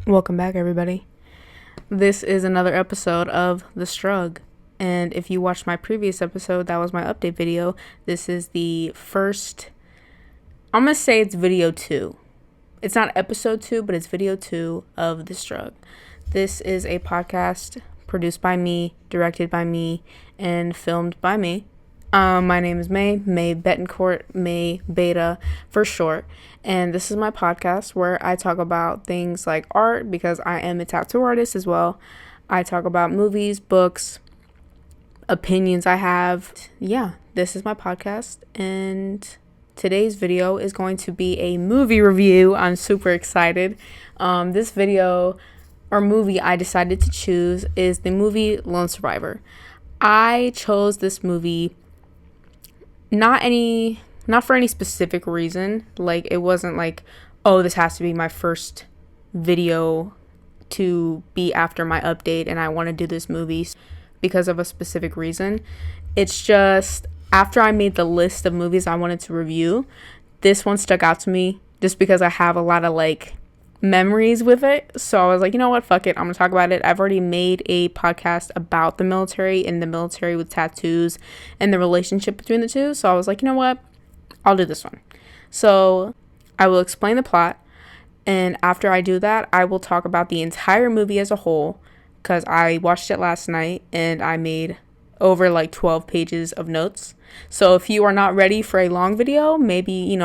Welcome back, everybody. This is another episode of the Strug. And if you watched my previous episode, that was my update video. This is the first, I'm going to say it's video 2. It's not episode 2, but it's video 2 of the Strug. This is a podcast produced by me, directed by me, and filmed by me. My name is May Betancourt, May Beta for short, and this is my podcast where I talk about things like art because I am a tattoo artist as well. I talk about movies, books, opinions I have. Yeah, this is my podcast, and today's video is going to be a movie review. I'm super excited. This video or movie I decided to choose is the movie Lone Survivor. I chose this movie not for any specific reason. Like, it wasn't like, oh, this has to be my first video to be after my update and I want to do this movie because of a specific reason. It's just after I made the list of movies I wanted to review, this one stuck out to me just because I have a lot of like memories with it. So I was like, you know what, fuck it, I'm gonna talk about it. I've already made a podcast about the military and the military with tattoos and the relationship between the two, so I was like, you know what, I'll do this one. So I will explain the plot, and after I do that, I will talk about the entire movie as a whole because I watched it last night and I made over like 12 pages of notes. So if you are not ready for a long video, maybe,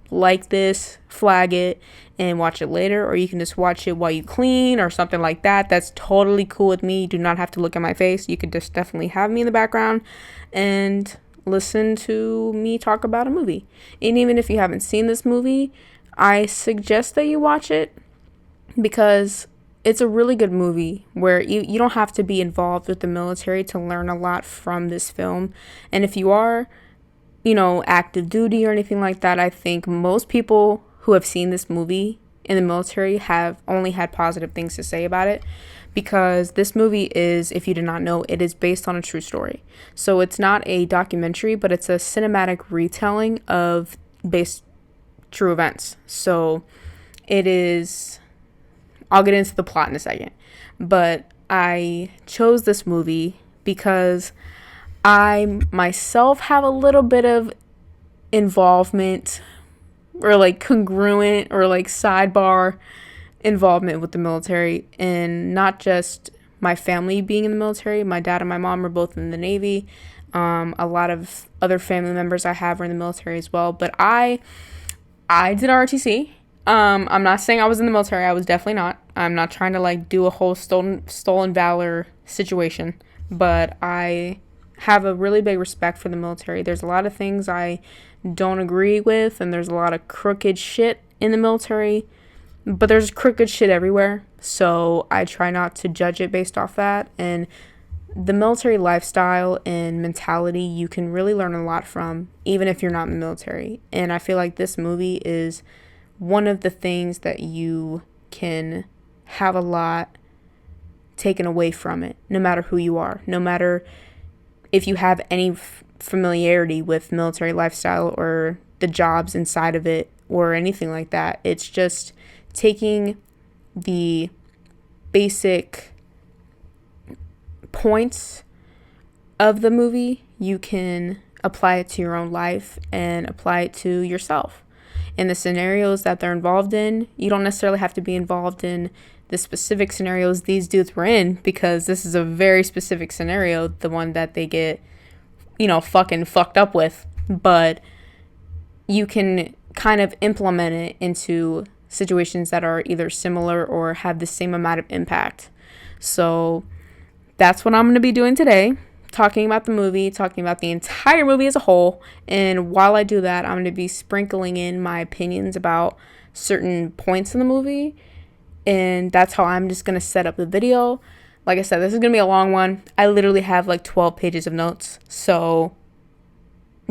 like this, flag it, and watch it later, or you can just watch it while you clean or something like that. That's totally cool with me. You do not have to look at my face. You could just definitely have me in the background and listen to me talk about a movie. And even if you haven't seen this movie, I suggest that you watch it because it's a really good movie where you don't have to be involved with the military to learn a lot from this film. And if you are, active duty or anything like that, I think most people who have seen this movie in the military have only had positive things to say about it, because this movie is, if you did not know, it is based on a true story. So it's not a documentary, but it's a cinematic retelling of based true events. So it is, I'll get into the plot in a second, but I chose this movie because I myself have a little bit of involvement or like congruent or like sidebar involvement with the military, and not just my family being in the military. My dad and my mom are both in the Navy. A lot of other family members I have are in the military as well, but I did ROTC. I'm not saying I was in the military. I was definitely not. I'm not trying to like do a whole stolen valor situation, but I have a really big respect for the military. There's a lot of things I don't agree with, and there's a lot of crooked shit in the military, but there's crooked shit everywhere, so I try not to judge it based off that. And the military lifestyle and mentality you can really learn a lot from, even if you're not in the military. And I feel like this movie is one of the things that you can have a lot taken away from it, no matter who you are, no matter if you have any familiarity with military lifestyle or the jobs inside of it or anything like that. It's just taking the basic points of the movie, you can apply it to your own life and apply it to yourself. In the scenarios that they're involved in, you don't necessarily have to be involved in the specific scenarios these dudes were in, because this is a very specific scenario, the one that they get, fucking fucked up with. But you can kind of implement it into situations that are either similar or have the same amount of impact. So that's what I'm going to be doing today, talking about the movie, talking about the entire movie as a whole. And while I do that, I'm going to be sprinkling in my opinions about certain points in the movie. And that's how I'm just going to set up the video. Like I said, this is going to be a long one. I literally have like 12 pages of notes. So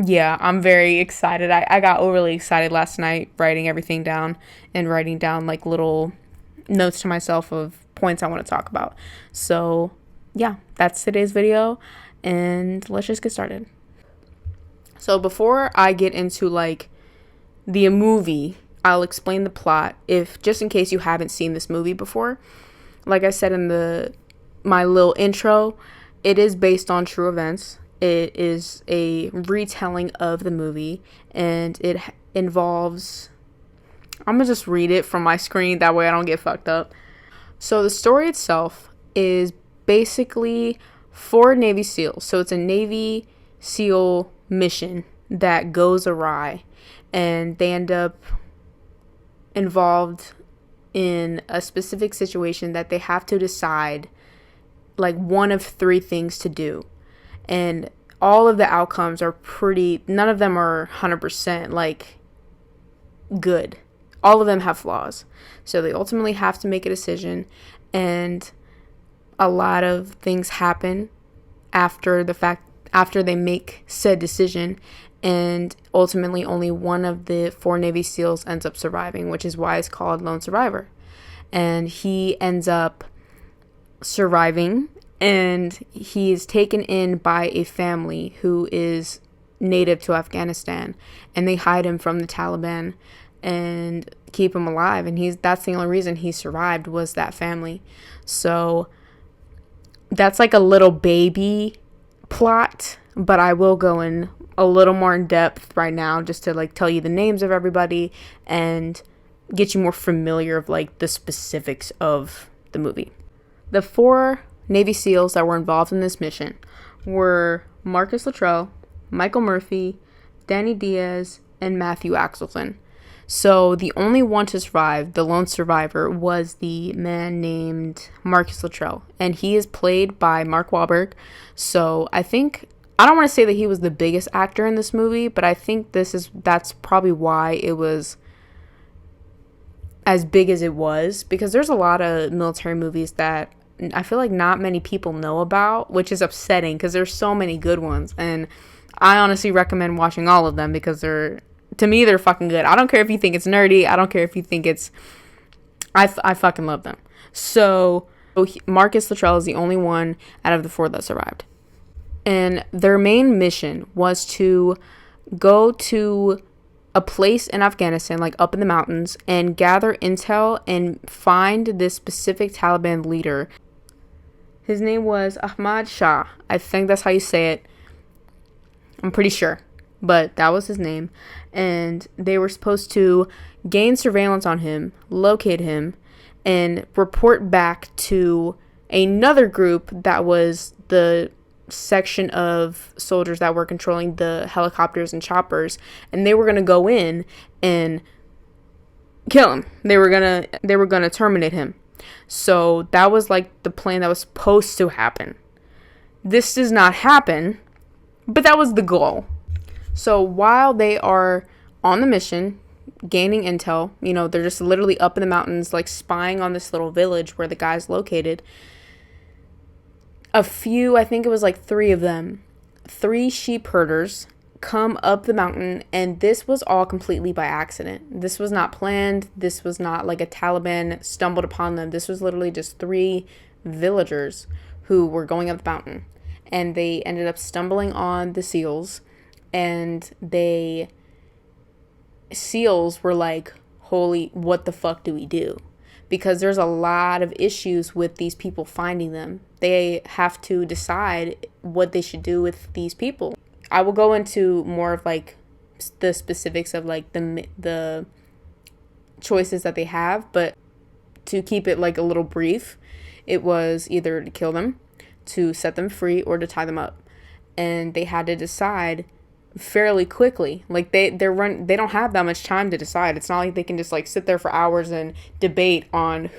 yeah, I'm very excited. I got overly excited last night writing everything down and writing down like little notes to myself of points I want to talk about. So yeah, that's today's video, and let's just get started. So before I get into like the movie I'll explain the plot, if just in case you haven't seen this movie before. Like I said in my little intro, it is based on true events. It is a retelling of the movie, and it involves, I'm gonna just read it from my screen, that way I don't get fucked up. So the story itself is basically 4 Navy SEALs. So it's a Navy SEAL mission that goes awry, and they end up involved in a specific situation that they have to decide like one of 3 things to do. And all of the outcomes are none of them are 100% like good. All of them have flaws. So they ultimately have to make a decision, and a lot of things happen after they make said decision, and ultimately only one of the 4 Navy SEALs ends up surviving, which is why it's called Lone Survivor. And he ends up surviving, and he is taken in by a family who is native to Afghanistan, and they hide him from the Taliban and keep him alive, and that's the only reason he survived, was that family. So that's like a little baby plot, but I will go in a little more in depth right now just to like tell you the names of everybody and get you more familiar of like the specifics of the movie. The 4 Navy SEALs that were involved in this mission were Marcus Luttrell, Michael Murphy, Danny Diaz, and Matthew Axelson. So the only one to survive, the lone survivor, was the man named Marcus Luttrell, and he is played by Mark Wahlberg. So I don't want to say that he was the biggest actor in this movie, but I think that's probably why it was as big as it was, because there's a lot of military movies that I feel like not many people know about, which is upsetting because there's so many good ones, and I honestly recommend watching all of them because they're fucking good. I don't care if you think it's nerdy. I don't care if you think it's... I fucking love them. So Marcus Luttrell is the only one out of the 4 that survived. And their main mission was to go to a place in Afghanistan, like up in the mountains, and gather intel and find this specific Taliban leader. His name was Ahmad Shah. I think that's how you say it. I'm pretty sure. But that was his name. And they were supposed to gain surveillance on him, locate him, and report back to another group that was the section of soldiers that were controlling the helicopters and choppers. And they were going to go in and kill him. They were going to terminate him. So that was like the plan that was supposed to happen. This does not happen, but that was the goal. So while they are on the mission, gaining intel, they're just literally up in the mountains, like spying on this little village where the guy's located. I think it was like 3 of them, 3 sheep herders come up the mountain, and this was all completely by accident. This was not planned. This was not like a Taliban stumbled upon them. This was literally just 3 villagers who were going up the mountain, and they ended up stumbling on the SEALs. And SEALs were like, holy, what the fuck do we do? Because there's a lot of issues with these people finding them. They have to decide what they should do with these people. I will go into more of like the specifics of like the choices that they have, but to keep it like a little brief, it was either to kill them, to set them free, or to tie them up. And they had to decide fairly quickly. Like they don't have that much time to decide. It's not like they can just like sit there for hours and debate on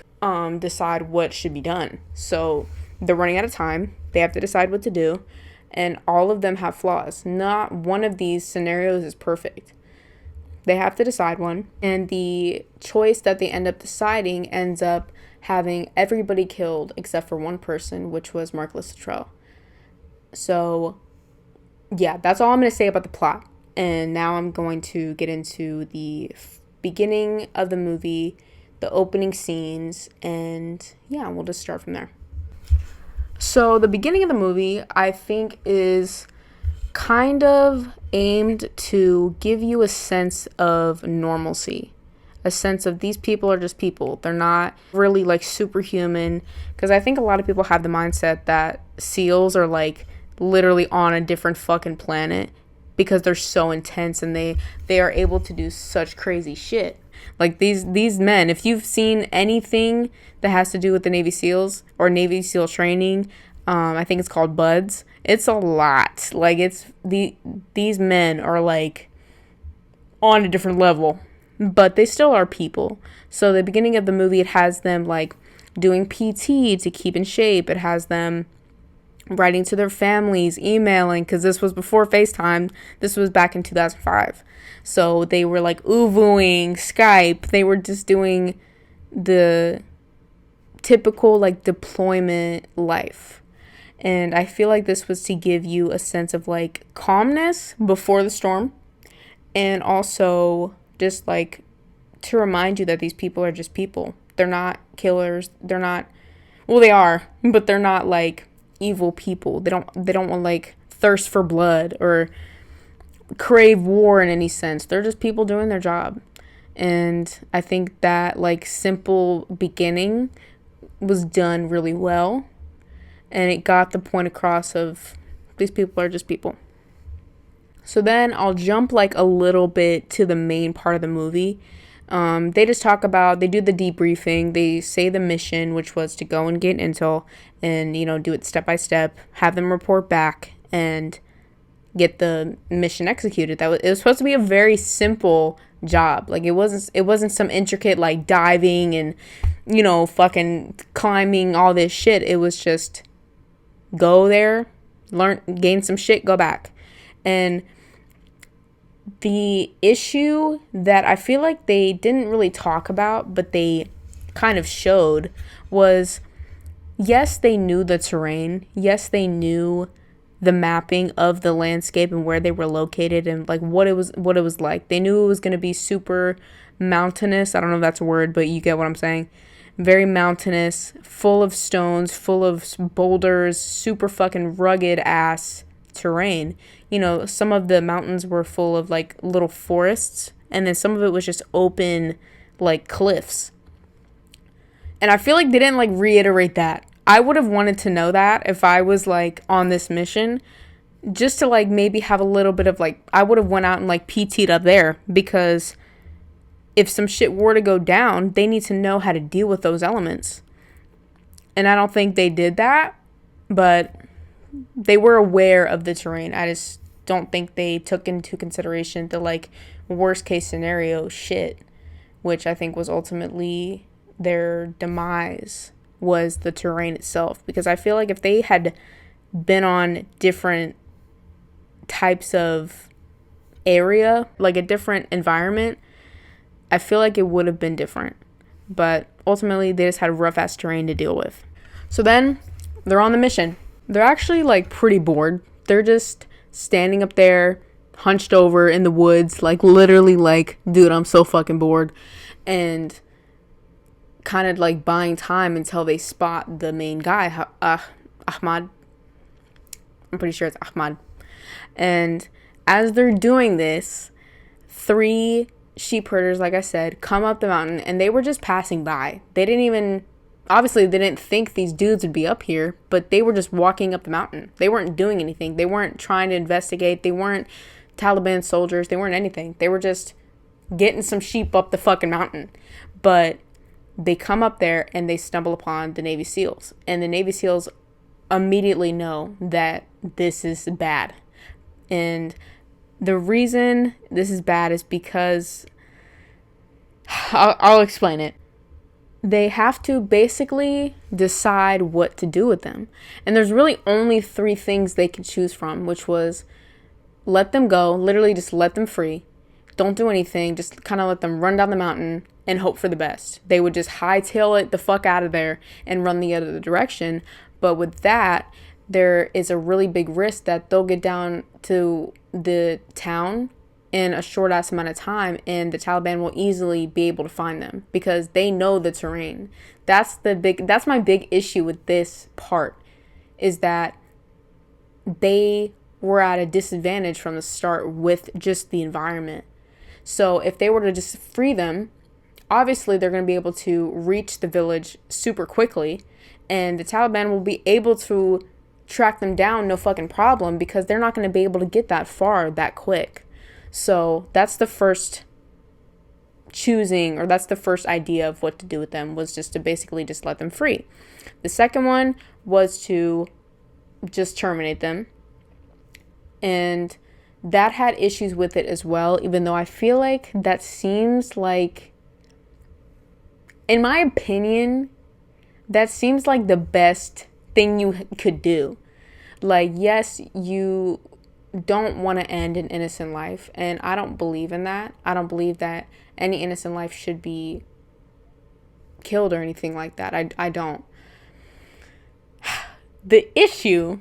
decide what should be done. So they're running out of time. They have to decide what to do, and all of them have flaws. Not one of these scenarios is perfect. They have to decide one, and the choice that they end up deciding ends up having everybody killed except for one person, which was Marcus Luttrell. So yeah, that's all I'm going to say about the plot. And now I'm going to get into the beginning of the movie, the opening scenes, and yeah, we'll just start from there. So the beginning of the movie, I think, is kind of aimed to give you a sense of normalcy. a sense of these people are just people. They're not really like superhuman, because I think a lot of people have the mindset that SEALs are like literally on a different fucking planet because they're so intense and they are able to do such crazy shit. Like these men, if you've seen anything that has to do with the Navy SEALs or Navy SEAL training, I think it's called BUDS. It's a lot. Like these men are like on a different level, but they still are people. So the beginning of the movie, it has them like doing PT to keep in shape. It has them writing to their families, emailing, because this was before FaceTime. This was back in 2005. So they were like ooh-vooing, Skype. They were just doing the typical like deployment life. And I feel like this was to give you a sense of like calmness before the storm, and also just like to remind you that these people are just people. They're not killers. They're not, well, they are, but they're not like evil people. They don't want like thirst for blood or crave war in any sense. They're just people doing their job. And I think that like simple beginning was done really well, and it got the point across of these people are just people. So then I'll jump like a little bit to the main part of the movie. They just talk about, they do the debriefing, they say the mission, which was to go and get intel and, you know, do it step by step, have them report back and get the mission executed. It was supposed to be a very simple job. Like it wasn't some intricate like diving and, you know, fucking climbing all this shit. It was just go there, learn, gain some shit, go back. And the issue that I feel like they didn't really talk about, but they kind of showed, was yes, they knew the terrain. Yes, they knew the mapping of the landscape and where they were located and like what it was like. They knew it was going to be super mountainous. I don't know if that's a word, but you get what I'm saying. Very mountainous, full of stones, full of boulders, super fucking rugged ass terrain. You know, some of the mountains were full of like little forests, and then some of it was just open like cliffs. And I feel like they didn't like reiterate that. I would have wanted to know that if I was like on this mission, just to like maybe have a little bit of like, I would have went out and like PT'd up there, because if some shit were to go down, they need to know how to deal with those elements. And I don't think they did that, but they were aware of the terrain. I just don't think they took into consideration the like worst case scenario shit, which I think was ultimately their demise, was the terrain itself. Because I feel like if they had been on different types of area, like a different environment, I feel like it would have been different. But ultimately they just had rough ass terrain to deal with. So then they're on the mission. They're actually like pretty bored. They're just standing up there, hunched over in the woods, like literally like, dude, I'm so fucking bored. And kind of like buying time until they spot the main guy, Ahmad. I'm pretty sure it's Ahmad. And as they're doing this, 3 sheep herders, like I said, come up the mountain, and they were just passing by. They didn't think these dudes would be up here, but they were just walking up the mountain. They weren't doing anything. They weren't trying to investigate. They weren't Taliban soldiers. They weren't anything. They were just getting some sheep up the fucking mountain. But they come up there and they stumble upon the Navy SEALs. And the Navy SEALs immediately know that this is bad. And the reason this is bad is because I'll explain it. They have to basically decide what to do with them. And there's really only 3 things they can choose from, which was let them go, literally just let them free. Don't do anything, just kind of let them run down the mountain and hope for the best. They would just hightail it the fuck out of there and run the other direction. But with that, there is a really big risk that they'll get down to the town in a short ass amount of time, and the Taliban will easily be able to find them because they know the terrain. That's my big issue with this part, is that they were at a disadvantage from the start with just the environment. So if they were to just free them obviously they're going to be able to reach the village super quickly, and the Taliban will be able to track them down no fucking problem, because they're not going to be able to get that far that quick. So that's the first that's the first idea of what to do with them, was just to basically just let them free. The second one was to just terminate them, and that had issues with it as well, even though I feel like that seems like, in my opinion, that seems like the best thing you could do. Like, yes, you don't want to end an innocent life, and I don't believe in that. I don't believe that any innocent life should be killed or anything like that. I don't. The issue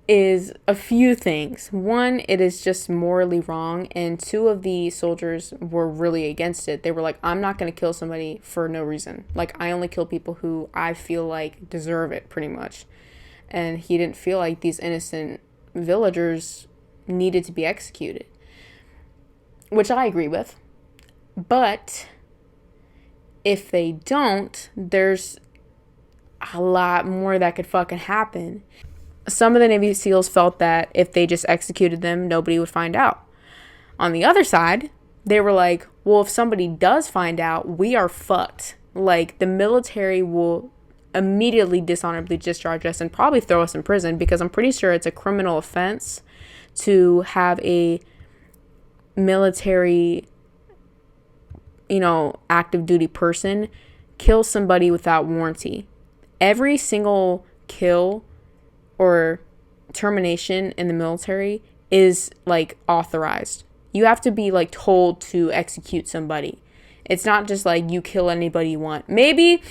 is a few things. One, it is just morally wrong, and two of the soldiers were really against it. They were like, I'm not going to kill somebody for no reason. Like, I only kill people who I feel like deserve it, pretty much. And he didn't feel like these innocent villagers needed to be executed, which I agree with. But if they don't, there's a lot more that could fucking happen. Some of the Navy SEALs felt that if they just executed them, nobody would find out. On the other side, they were like, well, if somebody does find out, we are fucked. Like, the military will immediately dishonorably discharge us and probably throw us in prison, because I'm pretty sure it's a criminal offense to have a military, active duty person kill somebody without warranty. Every single kill or termination in the military is like authorized. You have to be like told to execute somebody. It's not just like you kill anybody you want. Maybe,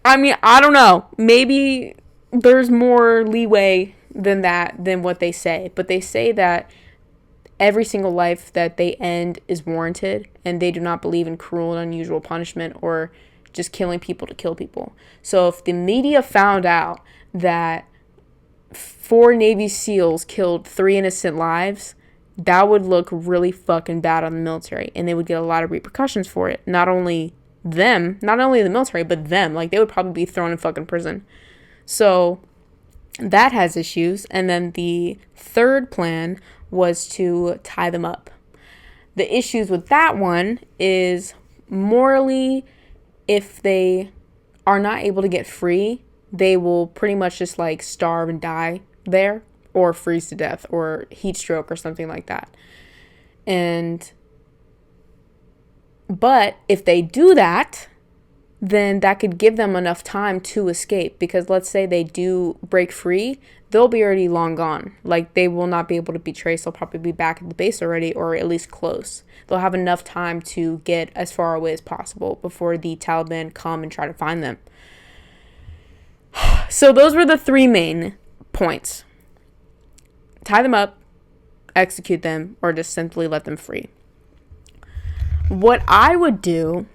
I don't know. Maybe there's more leeway than what they say. But they say that every single life that they end is warranted, and they do not believe in cruel and unusual punishment or just killing people to kill people. So if the media found out that 4 Navy SEALs killed 3 innocent lives, that would look really fucking bad on the military, and they would get a lot of repercussions for it. Not only the military, but them. Like, they would probably be thrown in fucking prison. So that has issues. And then the third plan was to tie them up. The issues with that one is, morally, if they are not able to get free, they will pretty much just like starve and die there, or freeze to death, or heat stroke, or something like that. But if they do that, then that could give them enough time to escape, because let's say they do break free, they'll be already long gone. Like, they will not be able to be traced. They'll probably be back at the base already, or at least close. They'll have enough time to get as far away as possible before the Taliban come and try to find them. So those were the 3 main points. Tie them up, execute them, or just simply let them free. What I would do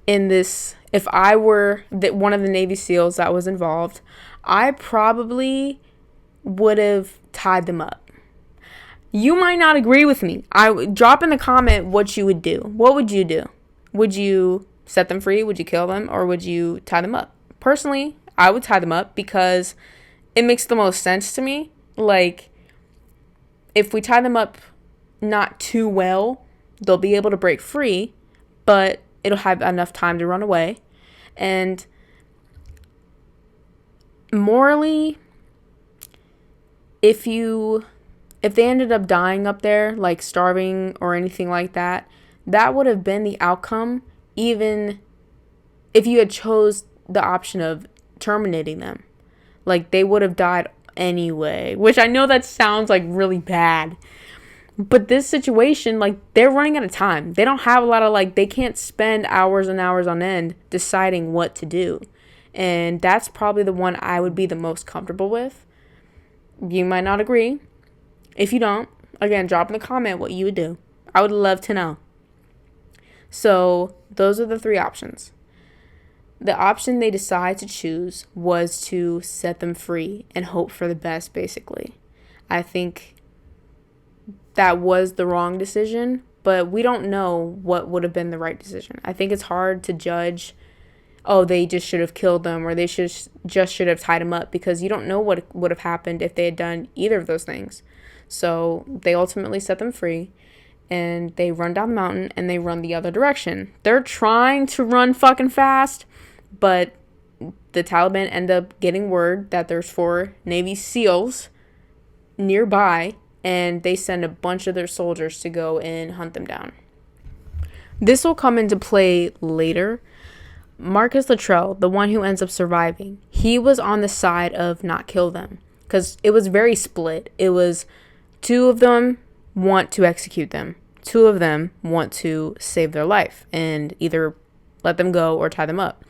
in this, if I were one of the Navy SEALs that was involved, I probably would have tied them up. You might not agree with me. I would drop in the comment what you would do. What would you do? Would you set them free? Would you kill them? Or would you tie them up? Personally, I would tie them up, because it makes the most sense to me. Like, if we tie them up not too well, they'll be able to break free, but it'll have enough time to run away. And morally, if they ended up dying up there, like starving or anything like that, that would have been the outcome, even if you had chose the option of terminating them. Like, they would have died anyway, which I know that sounds like really bad, but this situation, like, they're running out of time. They don't have a lot of, like, they can't spend hours and hours on end deciding what to do. And that's probably the one I would be the most comfortable with. You might not agree. If you don't, again, drop in the comment what you would do. I would love to know. So those are the 3 options. The option they decided to choose was to set them free and hope for the best, basically. I think that was the wrong decision, but we don't know what would have been the right decision. I think it's hard to judge, oh, they just should have killed them, or they should have tied him up, because you don't know what would have happened if they had done either of those things. So they ultimately set them free, and they run down the mountain, and they run the other direction. They're trying to run fucking fast, but the Taliban end up getting word that there's 4 Navy SEALs nearby, and they send a bunch of their soldiers to go and hunt them down. This will come into play later. Marcus Luttrell, the one who ends up surviving, he was on the side of not kill them, because it was very split. It was 2 of them want to execute them. 2 of them want to save their life and either let them go or tie them up.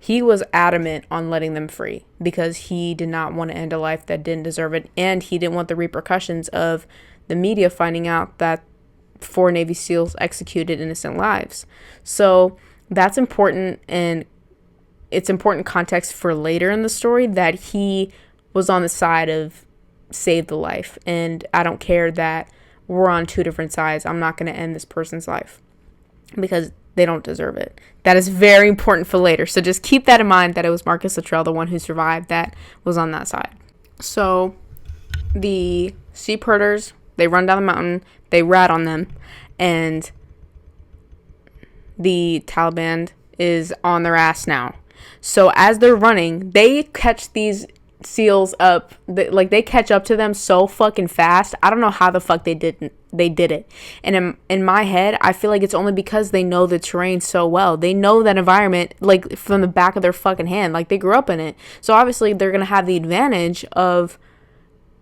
He was adamant on letting them free because he did not want to end a life that didn't deserve it, and he didn't want the repercussions of the media finding out that 4 Navy SEALs executed innocent lives. So that's important, and it's important context for later in the story that he was on the side of save the life, and I don't care that we're on 2 different sides. I'm not going to end this person's life because they don't deserve it. That is very important for later. So just keep that in mind, that it was Marcus Luttrell, the one who survived, that was on that side. So the sheep herders, they run down the mountain, they rat on them, and the Taliban is on their ass now. So as they're running, they catch these SEALs up, they catch up to them so fucking fast. I don't know how the fuck they did it. And in my head, I feel like it's only because they know the terrain so well. They know that environment like from the back of their fucking hand. Like, they grew up in it. So obviously they're gonna have the advantage of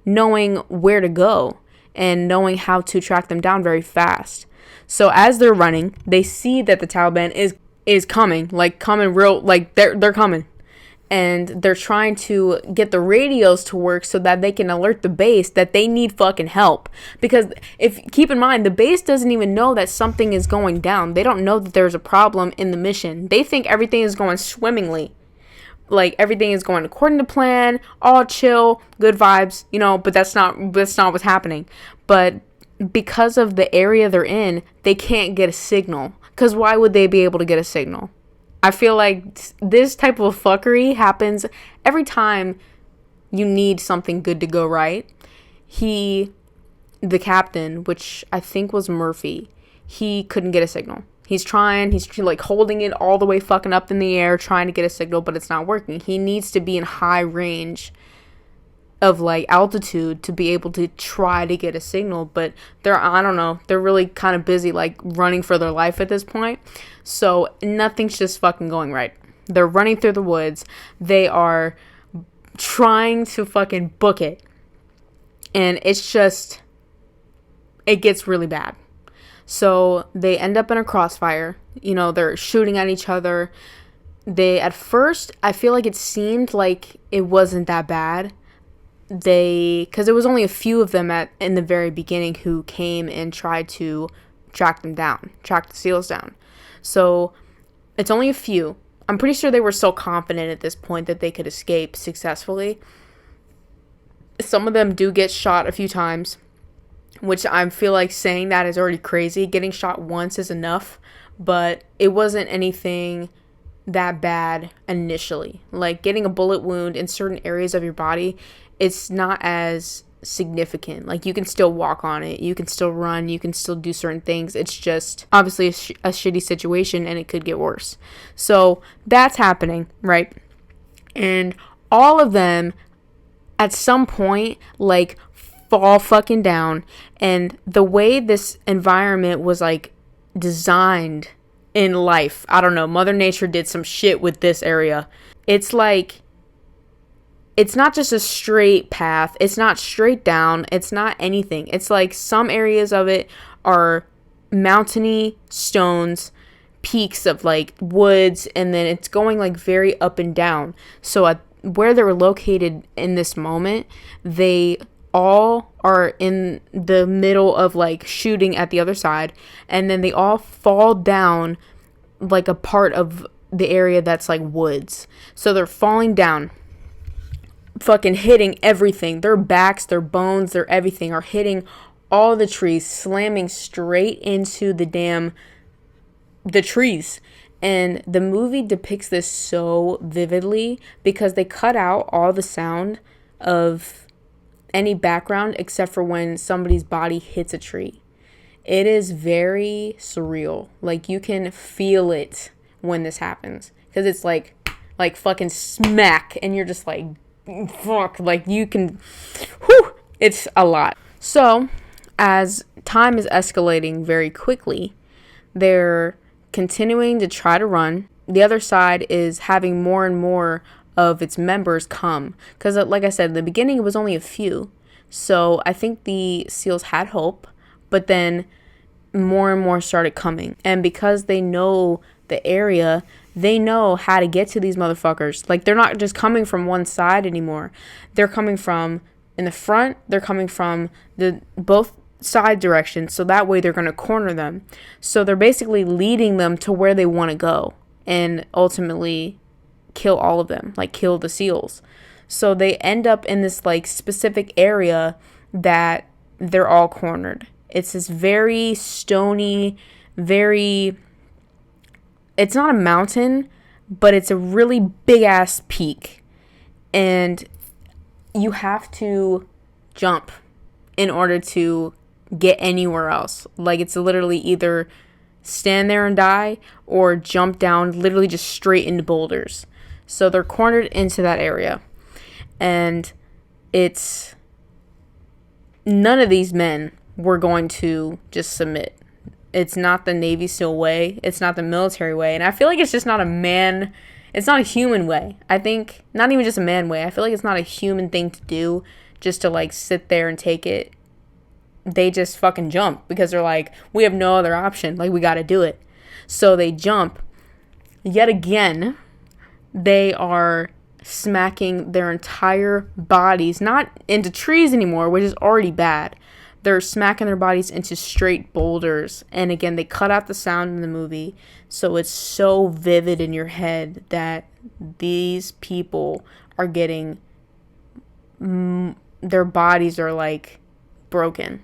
knowing where to go and knowing how to track them down very fast. So as they're running, they see that the Taliban is coming real, like they're coming. And they're trying to get the radios to work so that they can alert the base that they need fucking help. Because keep in mind, the base doesn't even know that something is going down. They don't know that there's a problem in the mission. They think everything is going swimmingly. Like, everything is going according to plan, all chill, good vibes, but that's not what's happening. But because of the area they're in, they can't get a signal. Because why would they be able to get a signal? I feel like this type of fuckery happens every time you need something good to go right. The captain, which I think was Murphy, he couldn't get a signal. He's like holding it all the way fucking up in the air, trying to get a signal, but it's not working. He needs to be in high range of like altitude to be able to try to get a signal, but they're really kind of busy like running for their life at this point. So nothing's just fucking going right. They're running through the woods. They are trying to fucking book it. And it gets really bad. So they end up in a crossfire. They're shooting at each other. At first, I feel like it seemed like it wasn't that bad. Because there was only a few of them in the very beginning who came and tried to track the SEALs down. So it's only a few. I'm pretty sure they were so confident at this point that they could escape successfully. Some of them do get shot a few times, which I feel like saying that is already crazy. Getting shot once is enough, but it wasn't anything that bad initially. Like, getting a bullet wound in certain areas of your body, it's not as significant. Like, you can still walk on it, you can still run, you can still do certain things. It's just obviously a shitty situation, and it could get worse. So that's happening, right? And all of them at some point like fall fucking down. And the way this environment was like designed in life, I don't know, Mother Nature did some shit with this area. It's like, it's not just a straight path. It's not straight down. It's not anything. It's like some areas of it are mountainy stones, peaks of like woods, and then it's going like very up and down. So where they were located in this moment, they all are in the middle of like shooting at the other side, and then they all fall down like a part of the area that's like woods. So they're falling down, fucking hitting everything. Their backs, their bones, their everything are hitting all the trees, slamming straight into the trees. And the movie depicts this so vividly because they cut out all the sound of any background except for when somebody's body hits a tree. It is very surreal. Like, you can feel it when this happens because it's like fucking smack, and you're just like, fuck, like you can, whew, it's a lot. So as time is escalating very quickly, they're continuing to try to run. The other side is having more and more of its members come, because like I said in the beginning, it was only a few. So I think the SEALs had hope, but then more and more started coming. And because they know the area, they know how to get to these motherfuckers. Like, they're not just coming from one side anymore. They're coming from in the front. They're coming from the both side directions. So that way they're going to corner them. So they're basically leading them to where they want to go and ultimately kill all of them, like kill the SEALs. So they end up in this like specific area that they're all cornered. It's this very stony, it's not a mountain, but it's a really big ass peak. And you have to jump in order to get anywhere else. Like, it's literally either stand there and die or jump down literally just straight into boulders. So they're cornered into that area. And it's none of these men were going to just submit. It's not the Navy SEAL way. It's not the military way. And I feel like it's just not it's not a human way. I think not even just a man way. I feel like it's not a human thing to do, just to like sit there and take it. They just fucking jump because they're like, we have no other option. Like, we got to do it. So they jump. Yet again, they are smacking their entire bodies, not into trees anymore, which is already bad. They're smacking their bodies into straight boulders. And again, they cut out the sound in the movie. So it's so vivid in your head that these people are getting, their bodies are like broken.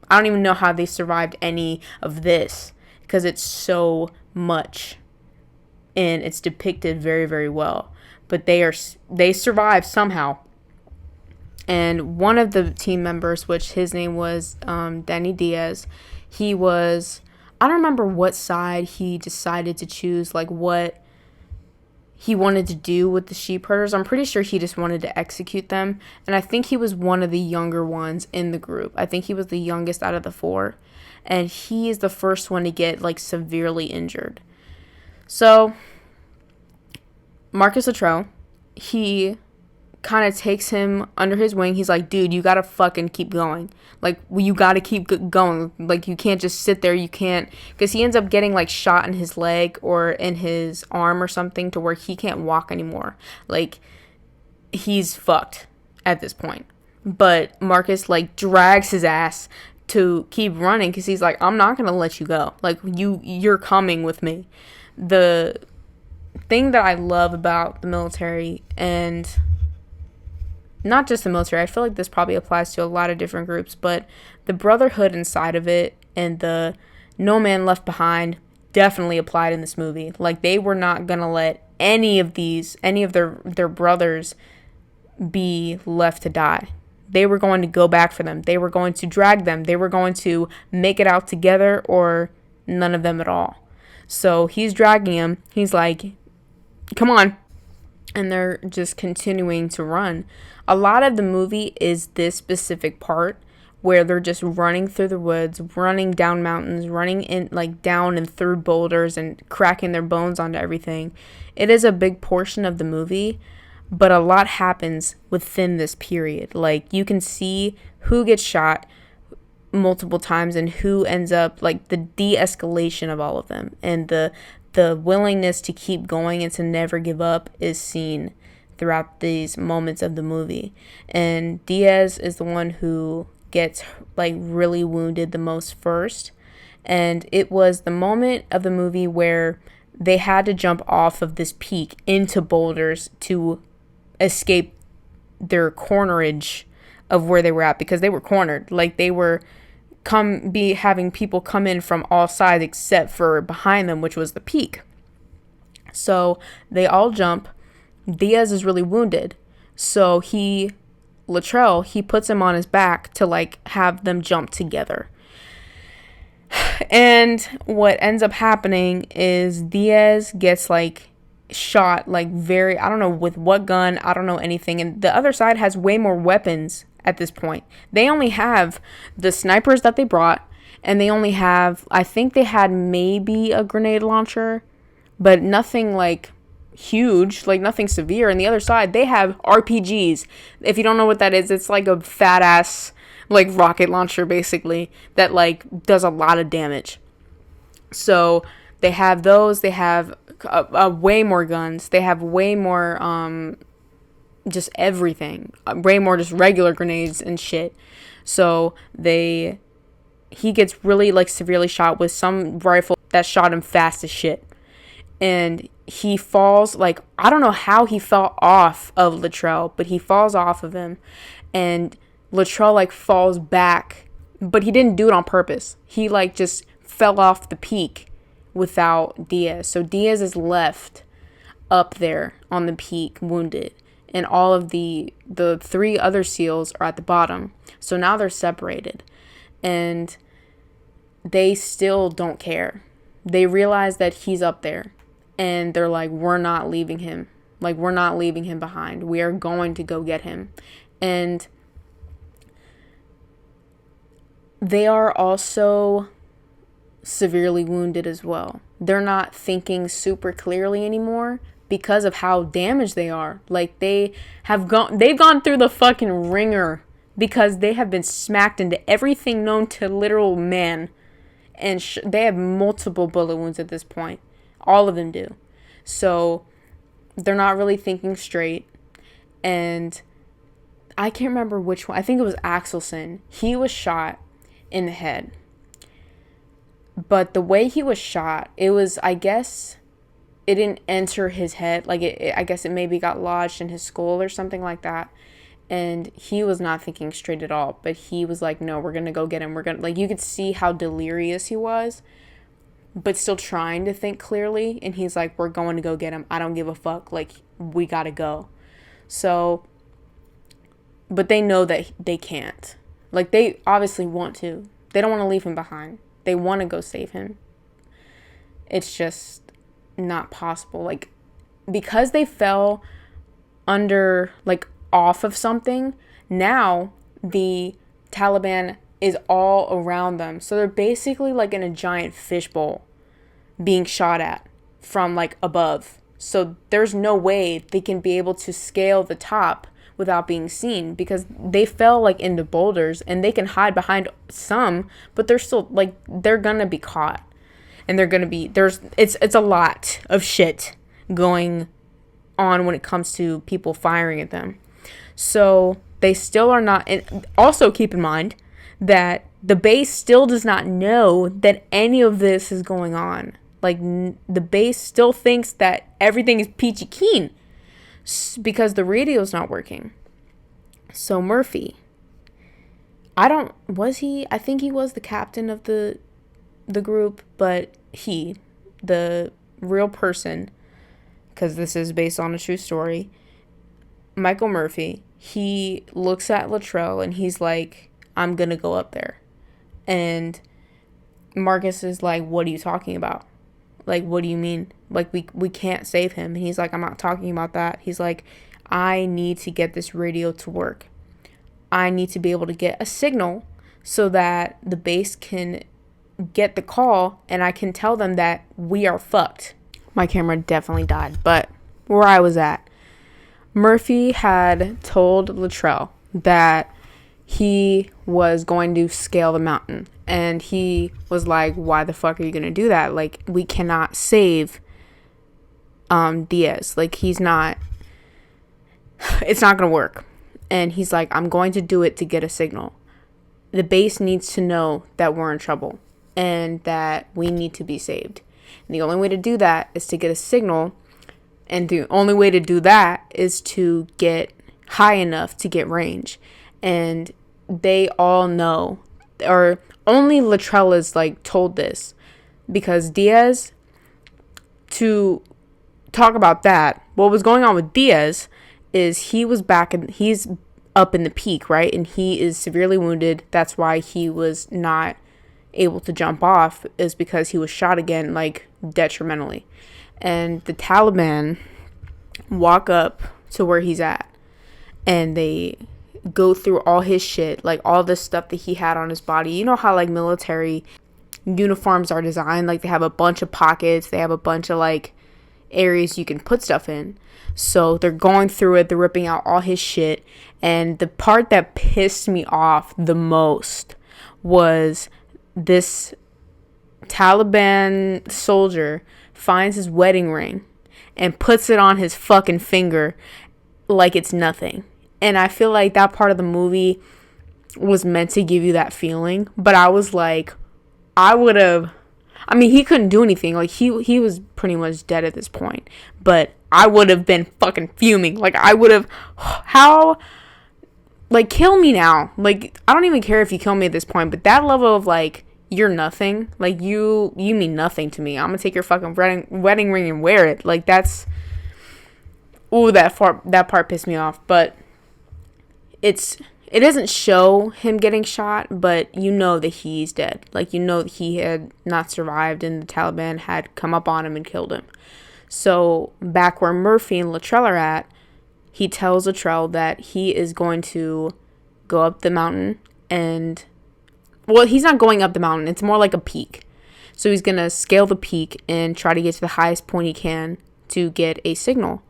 I don't even know how they survived any of this because it's so much. And it's depicted very, very well. But they survived somehow. And one of the team members, which his name was Danny Diaz, he was, I don't remember what side he decided to choose, like what he wanted to do with the sheep herders. I'm pretty sure he just wanted to execute them. And I think he was one of the younger ones in the group. I think he was the youngest out of the four. And he is the first one to get like severely injured. So Marcus Luttrell, he kind of takes him under his wing. He's like, dude, you gotta fucking keep going. Like, you gotta keep going. Like, you can't just sit there. You can't, because he ends up getting like shot in his leg or in his arm or something to where he can't walk anymore. Like, he's fucked at this point. But Marcus like drags his ass to keep running because he's like, I'm not gonna let you go. Like, you're coming with me. The thing that I love about the military, and not just the military, I feel like this probably applies to a lot of different groups, but the brotherhood inside of it and the no man left behind definitely applied in this movie. Like, they were not gonna let any of their brothers be left to die. They were going to go back for them. They were going to drag them. They were going to make it out together or none of them at all. So he's dragging him. He's like, come on. And they're just continuing to run. A lot of the movie is this specific part where they're just running through the woods, running down mountains, running in like down and through boulders and cracking their bones onto everything. It is a big portion of the movie, but a lot happens within this period. Like, you can see who gets shot multiple times and who ends up, like, the de-escalation of all of them, and the willingness to keep going and to never give up is seen throughout these moments of the movie. And Diaz is the one who gets like really wounded the most first, and it was the moment of the movie where they had to jump off of this peak into boulders to escape their cornerage of where they were at, because they were cornered. Like, they were having people come in from all sides except for behind them, which was the peak. So they all jump. Diaz is really wounded. So Latrell, he puts him on his back to like have them jump together. And what ends up happening is Diaz gets like shot, like I don't know with what gun, I don't know anything. And the other side has way more weapons at this point. They only have the snipers that they brought, and they only have, I think they had maybe a grenade launcher, but nothing like huge, like nothing severe. And the other side, they have RPGs. If you don't know what that is, it's like a fat ass like rocket launcher basically that like does a lot of damage. So they have those. They have way more guns. They have way more just everything, way more just regular grenades and shit. So he gets really like severely shot with some rifle that shot him fast as shit. And he falls, like, I don't know how he fell off of Latrell, but he falls off of him. And Latrell, like, falls back. But he didn't do it on purpose. He, like, just fell off the peak without Diaz. So Diaz is left up there on the peak, wounded. And all of the 3 other SEALs are at the bottom. So now they're separated. And they still don't care. They realize that he's up there. And they're like, we're not leaving him. Like, we're not leaving him behind. We are going to go get him. And they are also severely wounded as well. They're not thinking super clearly anymore because of how damaged they are. Like, they've gone through the fucking ringer because they have been smacked into everything known to literal man. And they have multiple bullet wounds at this point. All of them do. So they're not really thinking straight. And I can't remember which one. I think it was Axelson. He was shot in the head. But the way he was shot, it was, I guess, it didn't enter his head. Like, I guess it maybe got lodged in his skull or something like that. And he was not thinking straight at all. But he was like, no, we're going to go get him. Like, you could see how delirious he was, but still trying to think clearly. And he's like, we're going to go get him. I don't give a fuck. Like, we got to go. So, but they know that they can't. Like, they obviously want to. They don't want to leave him behind. They want to go save him. It's just not possible. Like, because they fell under, like, off of something, now the Taliban is all around them. So they're basically like in a giant fishbowl being shot at from like above. So there's no way they can be able to scale the top without being seen, because they fell like into boulders, and they can hide behind some, but they're still like, they're gonna be caught, and they're gonna be, it's a lot of shit going on when it comes to people firing at them. So they still are not, and also keep in mind that the base still does not know that any of this is going on. Like, the base still thinks that everything is peachy keen because the radio's not working. So Murphy, I think he was the captain of the group, but the real person, because this is based on a true story, Michael Murphy, he looks at Latrell and he's like, I'm gonna go up there. And Marcus is like, what are you talking about? Like, what do you mean? Like, we can't save him. And he's like, I'm not talking about that. He's like, I need to get this radio to work. I need to be able to get a signal so that the base can get the call and I can tell them that we are fucked. My camera definitely died, but where I was at, Murphy had told Latrell that he was going to scale the mountain. And he was like, why the fuck are you going to do that? Like, we cannot save Diaz. Like, it's not going to work. And he's like, I'm going to do it to get a signal. The base needs to know that we're in trouble and that we need to be saved. And the only way to do that is to get a signal. And the only way to do that is to get high enough to get range. And they all know, or only Latrell is like told this, because Diaz, to talk about that, what was going on with Diaz is he's up in the peak, right? And he is severely wounded. That's why he was not able to jump off, is because he was shot again, like detrimentally. And the Taliban walk up to where he's at, and they go through all his shit, like all this stuff that he had on his body. You know how like military uniforms are designed, like they have a bunch of pockets, they have a bunch of like areas you can put stuff in. So they're going through it, they're ripping out all his shit. And the part that pissed me off the most was this Taliban soldier finds his wedding ring and puts it on his fucking finger like it's nothing. And I feel like that part of the movie was meant to give you that feeling. But I was like, he couldn't do anything. Like, he was pretty much dead at this point. But I would have been fucking fuming. Like, I would have, kill me now. Like, I don't even care if you kill me at this point. But that level of, like, you're nothing. Like, you mean nothing to me. I'm gonna take your fucking wedding ring and wear it. Like, that's, ooh, that part pissed me off. But it doesn't show him getting shot, but you know that he's dead. Like, you know that he had not survived and the Taliban had come up on him and killed him. So back where Murphy and Latrell are at, he tells Latrell that he is going to go up the mountain and, well, he's not going up the mountain. It's more like a peak. So he's going to scale the peak and try to get to the highest point he can to get a signal.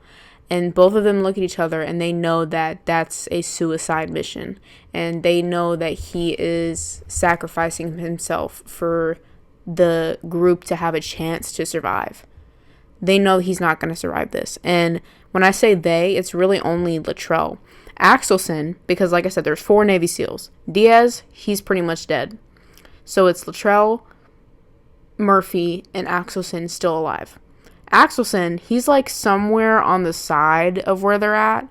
And both of them look at each other and they know that that's a suicide mission. And they know that he is sacrificing himself for the group to have a chance to survive. They know he's not going to survive this. And when I say they, it's really only Latrell. Axelson, because like I said, there's 4 Navy SEALs. Diaz, he's pretty much dead. So it's Latrell, Murphy, and Axelson still alive. Axelson, he's like somewhere on the side of where they're at,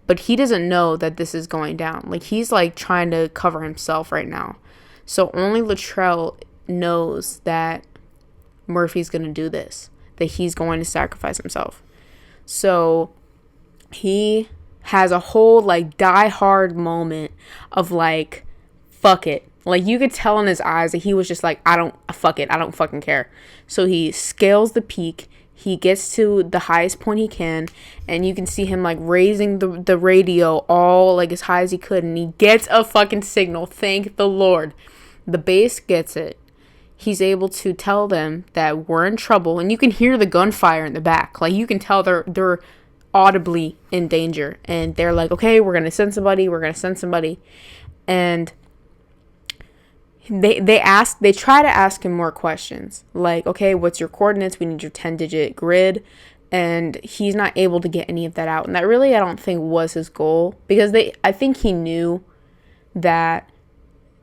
but he doesn't know that this is going down. Like, he's like trying to cover himself right now. So only Latrell knows that Murphy's going to do this, that he's going to sacrifice himself. So he has a whole like die hard moment of like, fuck it. Like, you could tell in his eyes that he was just like, fuck it, I don't fucking care. So he scales the peak. He gets to the highest point he can, and you can see him like raising the radio all like as high as he could, and he gets a fucking signal. Thank the Lord. The base gets it. He's able to tell them that we're in trouble, and you can hear the gunfire in the back. Like, you can tell they're audibly in danger, and they're like, okay, we're gonna send somebody. And they try to ask him more questions, like, okay, what's your coordinates? We need your 10-digit grid. And he's not able to get any of that out. And that really, I don't think, was his goal, because I think he knew that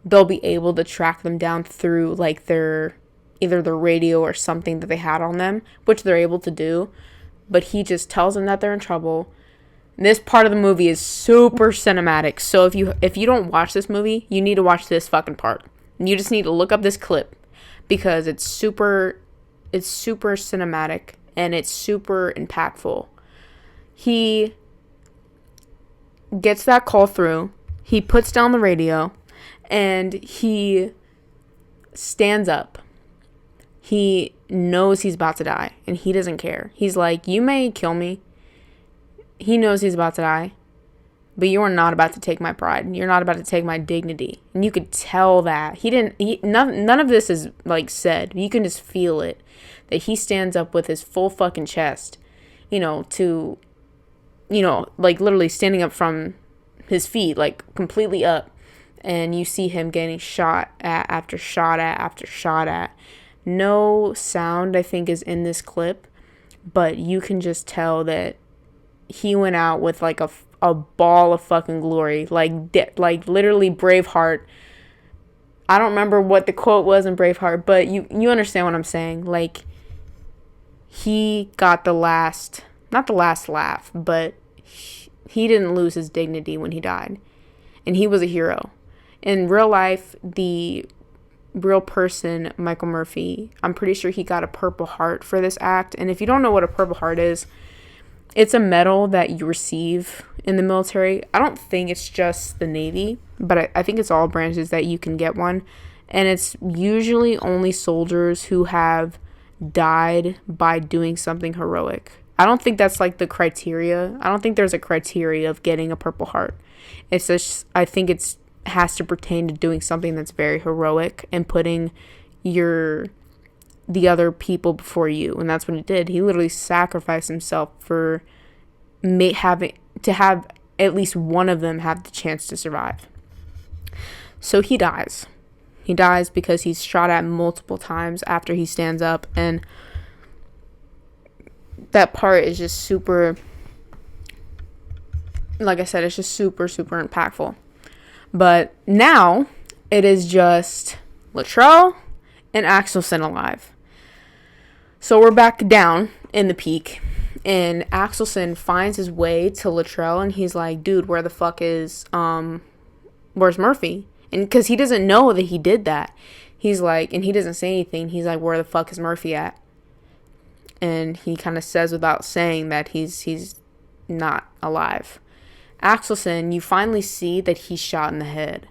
they'll be able to track them down through like either their radio or something that they had on them, which they're able to do. But he just tells them that they're in trouble. And this part of the movie is super cinematic. So if you don't watch this movie, you need to watch this fucking part. You just need to look up this clip, because it's super cinematic and it's super impactful. He gets that call through. He puts down the radio and he stands up. He knows he's about to die and he doesn't care. He's like, you may kill me. He knows he's about to die. But you are not about to take my pride. You're not about to take my dignity. And you could tell that. None of this is, like, said. You can just feel it. That he stands up with his full fucking chest, like, literally standing up from his feet, like, completely up. And you see him getting shot at after shot at after shot at. No sound, I think, is in this clip. But you can just tell that he went out with, like, a ball of fucking glory, like literally Braveheart. I don't remember what the quote was in Braveheart, but you understand what I'm saying. Like, he got not the last laugh, but he didn't lose his dignity when he died. and he was a hero. In real life, the real person, Michael Murphy, I'm pretty sure he got a Purple Heart for this act. And if you don't know what a Purple Heart is, it's a medal that you receive in the military. I don't think it's just the Navy, but I think it's all branches that you can get one. And it's usually only soldiers who have died by doing something heroic. I don't think that's like the criteria. I don't think there's a criteria of getting a Purple Heart. It's just, I think it's has to pertain to doing something that's very heroic and putting the other people before you. And that's what he did. He literally sacrificed himself for having to have at least one of them have the chance to survive. So he dies. He dies because he's shot at multiple times after he stands up, and that part is just super, like I said, it's just super, super impactful. But now it is just Latrell and Axelson alive. So we're back down in the peak, and Axelson finds his way to Latrell, and he's like, dude, where the fuck is, where's Murphy? And because he doesn't know that he did that. He's like, and he doesn't say anything. He's like, where the fuck is Murphy at? And he kind of says without saying that he's not alive. Axelson, you finally see that he's shot in the head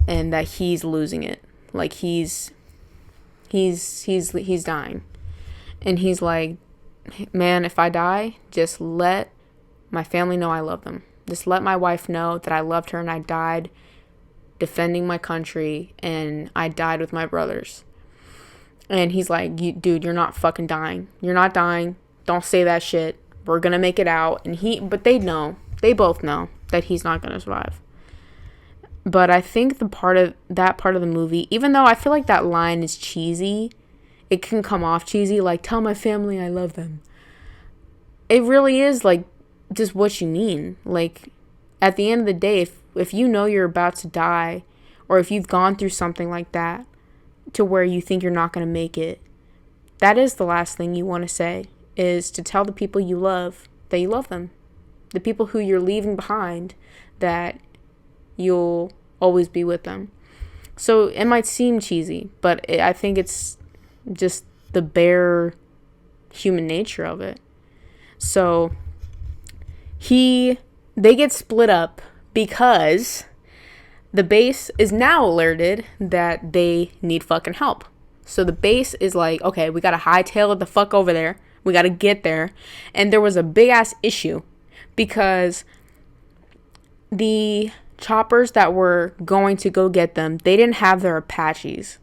and that he's losing it. Like he's dying. And he's like, man, if I die, just let my family know I love them. Just let my wife know that I loved her and I died defending my country and I died with my brothers. And he's like, dude, you're not fucking dying. You're not dying. Don't say that shit. We're gonna make it out. But they know. They both know that he's not gonna survive. But I think that part of the movie, even though I feel like that line is cheesy, it can come off cheesy, like, tell my family I love them. It really is, like, just what you mean. Like, at the end of the day, if you know you're about to die, or if you've gone through something like that, to where you think you're not going to make it, that is the last thing you want to say, is to tell the people you love that you love them. The people who you're leaving behind, that you'll always be with them. So it might seem cheesy, but I think it's just the bare human nature of it. So they get split up because the base is now alerted that they need fucking help. So the base is like, okay, we gotta hightail it the fuck over there. We gotta get there. And there was a big ass issue because the choppers that were going to go get them, they didn't have their Apaches.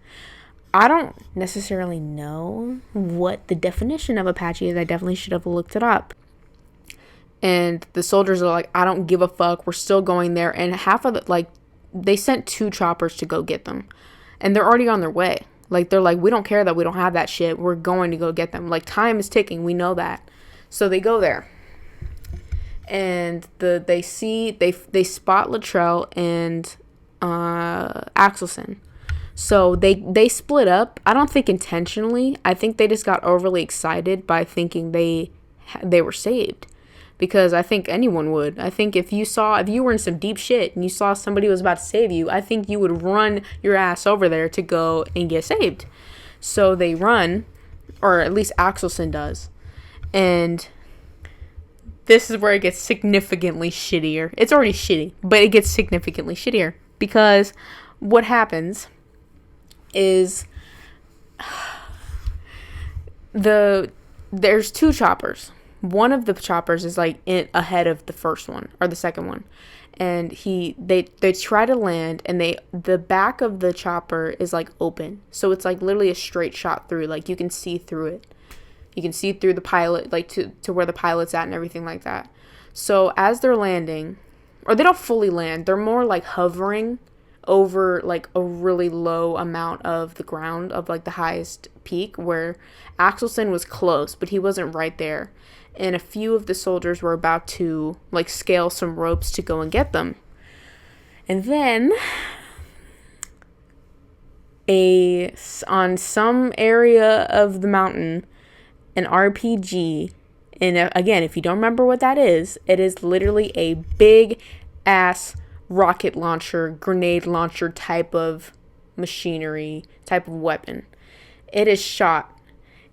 I don't necessarily know what the definition of Apache is. I definitely should have looked it up. And the soldiers are like, I don't give a fuck. We're still going there. And half of they sent 2 choppers to go get them. And they're already on their way. Like, they're like, we don't care that we don't have that shit. We're going to go get them. Like, time is ticking. We know that. So they go there. And they spot Latrell and Axelson. So they split up. I don't think intentionally. I think they just got overly excited by thinking they were saved. Because I think anyone would. I think if you were in some deep shit and you saw somebody was about to save you, I think you would run your ass over there to go and get saved. So they run, or at least Axelson does. And this is where it gets significantly shittier. It's already shitty, but it gets significantly shittier. Because what happens is there's 2 choppers. One of the choppers is like ahead of the first one or the second one, and they try to land, and the back of the chopper is like open, so it's like literally a straight shot through. Like, you can see through it. You can see through the pilot, like to where the pilot's at and everything like that. So as they're landing, or they don't fully land, they're more like hovering over like a really low amount of the ground of like the highest peak, where Axelson was close, but he wasn't right there. And a few of the soldiers were about to like scale some ropes to go and get them. And then on some area of the mountain, an RPG, and again, if you don't remember what that is, it is literally a big ass rocket launcher, grenade launcher type of machinery, type of weapon. It is shot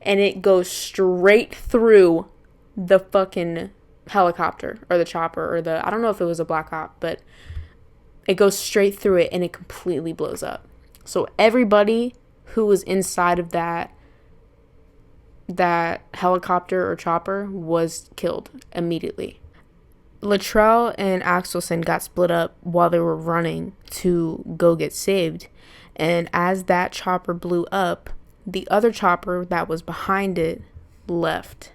and it goes straight through the fucking helicopter or the chopper or the, I don't know if it was a Black Hawk, but it goes straight through it and it completely blows up. So everybody who was inside of that helicopter or chopper was killed immediately. Luttrell and Axelson got split up while they were running to go get saved. And as that chopper blew up, the other chopper that was behind it left.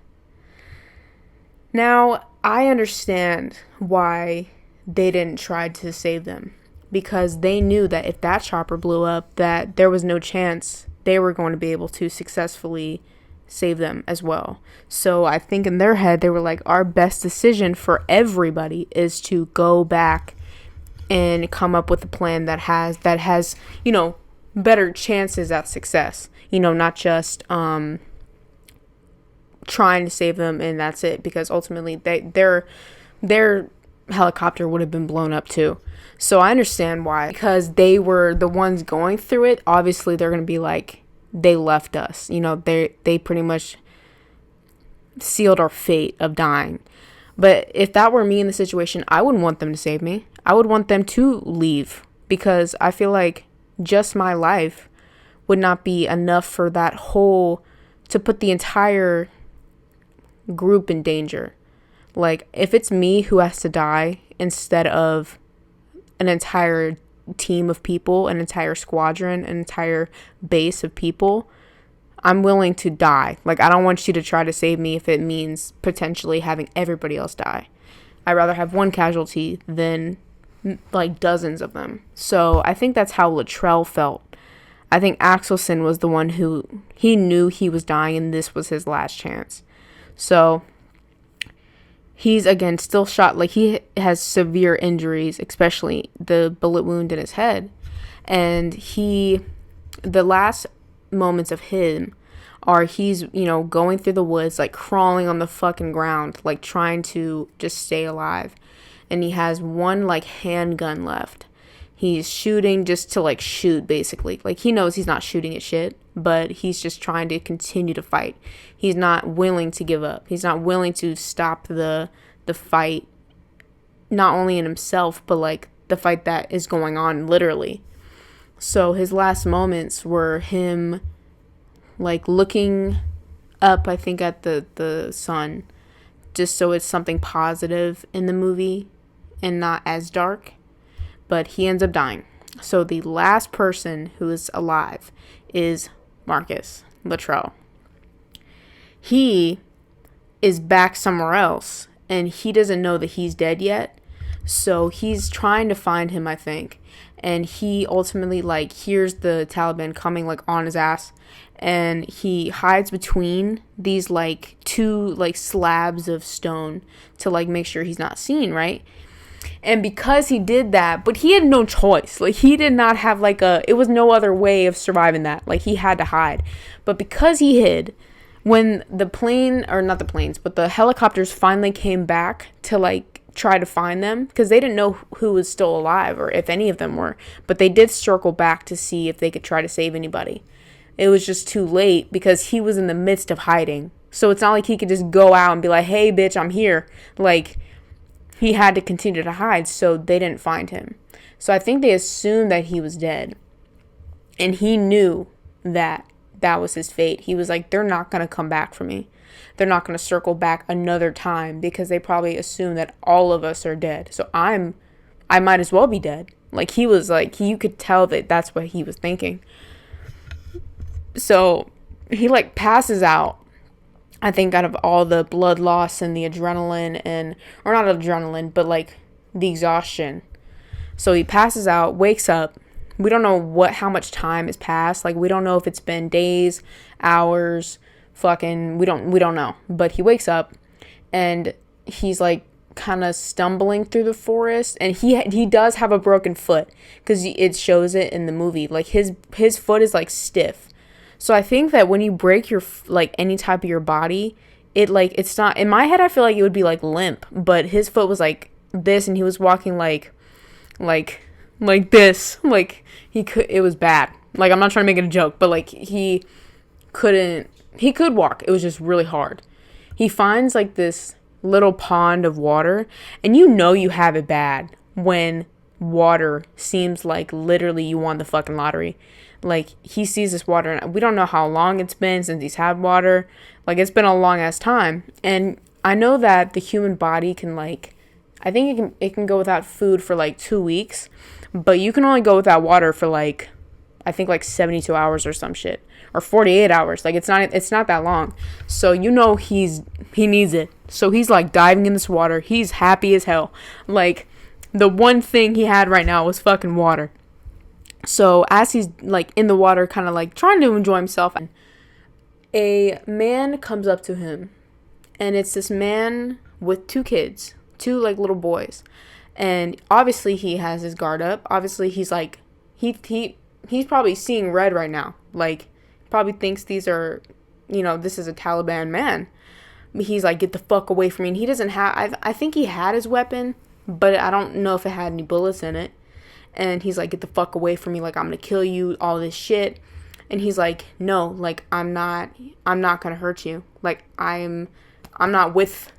Now, I understand why they didn't try to save them, because they knew that if that chopper blew up, that there was no chance they were going to be able to successfully save them as well. So I think in their head, they were like, our best decision for everybody is to go back and come up with a plan that has, you know, better chances at success. You know, not just trying to save them and that's it, because ultimately their helicopter would have been blown up too. So I understand why, because they were the ones going through it. Obviously they're going to be like, they left us, you know, they pretty much sealed our fate of dying. But if that were me in the situation, I wouldn't want them to save me. I would want them to leave, because I feel like just my life would not be enough for that whole, to put the entire group in danger. Like, if it's me who has to die instead of an entire team of people, an entire squadron, an entire base of people, I'm willing to die. Like, I don't want you to try to save me if it means potentially having everybody else die. I'd rather have one casualty than like dozens of them. So I think that's how Luttrell felt. I think Axelson was the one who, he knew he was dying and this was his last chance. So he's, again, still shot. Like, he has severe injuries, especially the bullet wound in his head. And the last moments of him are he's, you know, going through the woods, like crawling on the fucking ground, like trying to just stay alive. And he has one like handgun left. He's shooting just to like shoot, basically. Like, he knows he's not shooting at shit, but he's just trying to continue to fight. He's not willing to give up. He's not willing to stop the fight, not only in himself, but like the fight that is going on literally. So his last moments were him like looking up, I think, at the sun, just so it's something positive in the movie and not as dark. But he ends up dying. So the last person who is alive is Marcus Luttrell. He is back somewhere else, and he doesn't know that he's dead yet. So he's trying to find him, I think. And he ultimately like hears the Taliban coming like on his ass, and he hides between these like two like slabs of stone to like make sure he's not seen, right? And because he did that, but he had no choice. Like, he did not have like it was no other way of surviving that. Like, he had to hide. But because he hid, when the plane, or not the planes, but the helicopters finally came back to like try to find them, because they didn't know who was still alive or if any of them were, but they did circle back to see if they could try to save anybody. It was just too late because he was in the midst of hiding. So it's not like he could just go out and be like, hey bitch, I'm here. Like, he had to continue to hide, so they didn't find him. So I think they assumed that he was dead, and he knew that that was his fate. He was like, they're not going to come back for me. They're not going to circle back another time, because they probably assume that all of us are dead. So I might as well be dead. Like, he was like, you could tell that that's what he was thinking. So he like passes out, I think, out of all the blood loss and the adrenaline or not adrenaline, but like the exhaustion. So he passes out, wakes up. We don't know how much time has passed. Like, we don't know if it's been days, hours, we don't know. But he wakes up and he's like kind of stumbling through the forest, and he does have a broken foot, because it shows it in the movie. Like, his foot is like stiff. So I think that when you break your like any type of your body, it's not, in my head I feel like it would be like limp, but his foot was like this, and he was walking like like this. Like, it was bad. Like, I'm not trying to make it a joke, but like, he could walk. It was just really hard. He finds like this little pond of water, and you have it bad when water seems like literally you won the fucking lottery. Like, he sees this water, and we don't know how long it's been since he's had water. Like, it's been a long ass time. And I know that the human body can, like, I think it can go without food for like 2 weeks, but you can only go without water for like, I think like 72 hours or some shit, or 48 hours. Like, it's not that long. So he needs it. So he's like diving in this water. He's happy as hell. Like, the one thing he had right now was fucking water. So as he's like in the water, kind of like trying to enjoy himself, a man comes up to him, and it's this man with 2 kids, 2 like little boys. And obviously he has his guard up. Obviously he's like, he's probably seeing red right now. Like, probably thinks these are, this is a Taliban man. He's like, get the fuck away from me. And he doesn't have, I think he had his weapon, but I don't know if it had any bullets in it. And he's like, get the fuck away from me. Like, I'm gonna kill you, all this shit. And he's like, no, like, I'm not gonna hurt you. Like, I'm not with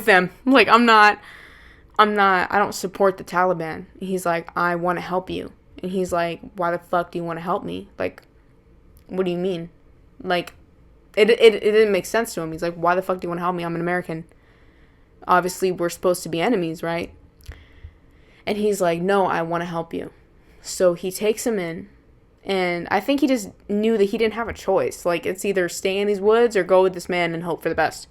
them. Like, I don't support the Taliban. He's like, I want to help you. And he's like, why the fuck do you want to help me? Like, what do you mean? Like, it didn't make sense to him. He's like, why the fuck do you want to help me? I'm an American. Obviously, we're supposed to be enemies, right? And he's like, no, I want to help you. So he takes him in. And I think he just knew that he didn't have a choice. Like, it's either stay in these woods or go with this man and hope for the best.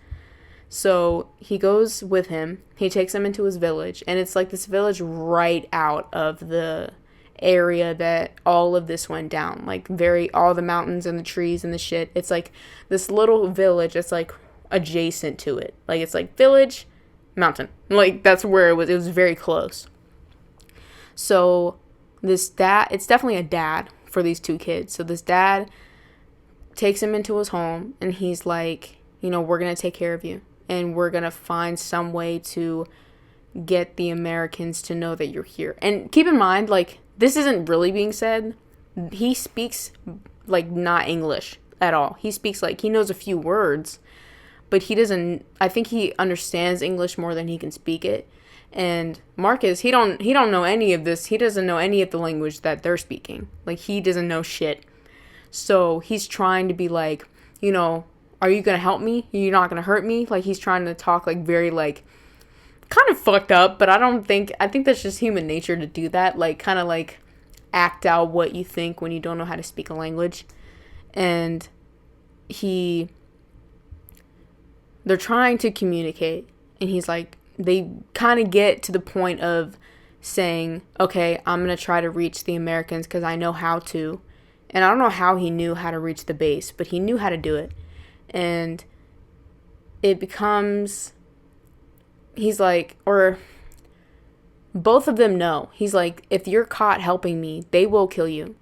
So he goes with him. He takes him into his village. And it's like this village right out of the area that all of this went down. Like, all the mountains and the trees and the shit. It's like this little village that's like adjacent to it. Like, it's like village, mountain. Like, that's where it was. It was very close. So this dad, it's definitely a dad for these 2 kids. So this dad takes him into his home, and he's like, we're going to take care of you. And we're going to find some way to get the Americans to know that you're here. And keep in mind, like, this isn't really being said. He speaks, like, not English at all. He speaks, like, he knows a few words, but he doesn't, I think he understands English more than he can speak it. And Marcus, he don't know any of this. He doesn't know any of the language that they're speaking. Like, he doesn't know shit. So he's trying to be like, are you going to help me? You're not going to hurt me? Like, he's trying to talk, like, very, like, kind of fucked up, but I think that's just human nature to do that. Like, kind of, like, act out what you think when you don't know how to speak a language. And they're trying to communicate. And he's like, they kind of get to the point of saying, okay, I'm going to try to reach the Americans because I know how to. And I don't know how he knew how to reach the base, but he knew how to do it. And it becomes, he's like, or both of them know. He's like, if you're caught helping me, they will kill you.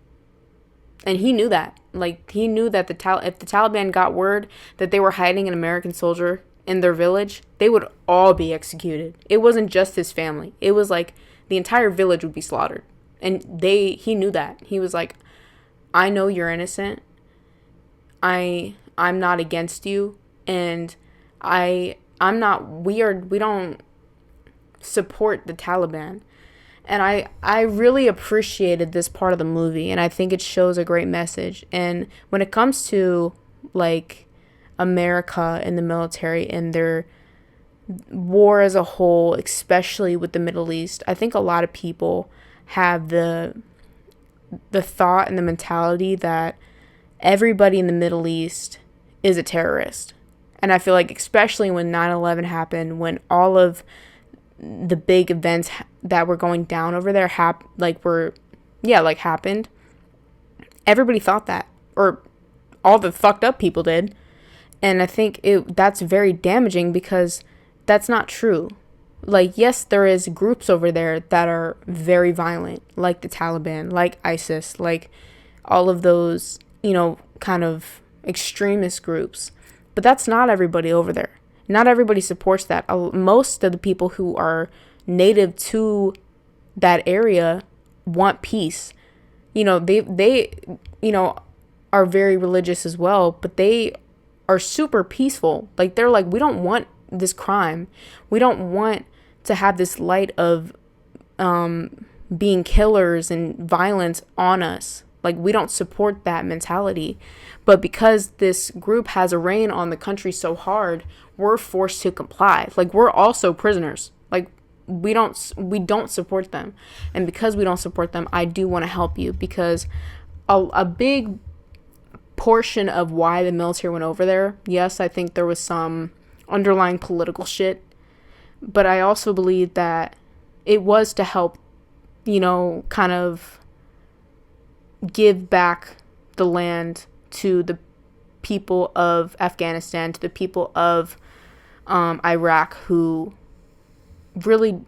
And he knew that. Like, he knew that if the Taliban got word that they were hiding an American soldier in their village, they would all be executed. It wasn't just his family. It was like the entire village would be slaughtered. And he knew that. He was like, I know you're innocent. I'm not against you. And we don't support the Taliban. And I really appreciated this part of the movie, and I think it shows a great message. And when it comes to, like, America and the military and their war as a whole, especially with the Middle East, I think a lot of people have the thought and the mentality that everybody in the Middle East is a terrorist. And I feel like, especially when 9/11 happened, when all of the big events that were going down over there happened, everybody thought that, or all the fucked up people did. And I think that's very damaging, because that's not true. Like, yes, there is groups over there that are very violent, like the Taliban, like ISIS, like all of those, kind of extremist groups. But that's not everybody over there. Not everybody supports that. Most of the people who are native to that area want peace. They are very religious as well, but they are super peaceful. Like, they're like, we don't want this crime. We don't want to have this light of being killers and violence on us. Like, we don't support that mentality. But because this group has a reign on the country so hard, we're forced to comply. Like, we're also prisoners. Like, we don't support them. And because we don't support them, I do want to help you, because a big portion of why the military went over there, yes, I think there was some underlying political shit, but I also believe that it was to help, kind of give back the land to the people of Afghanistan, to the people of Iraq, who really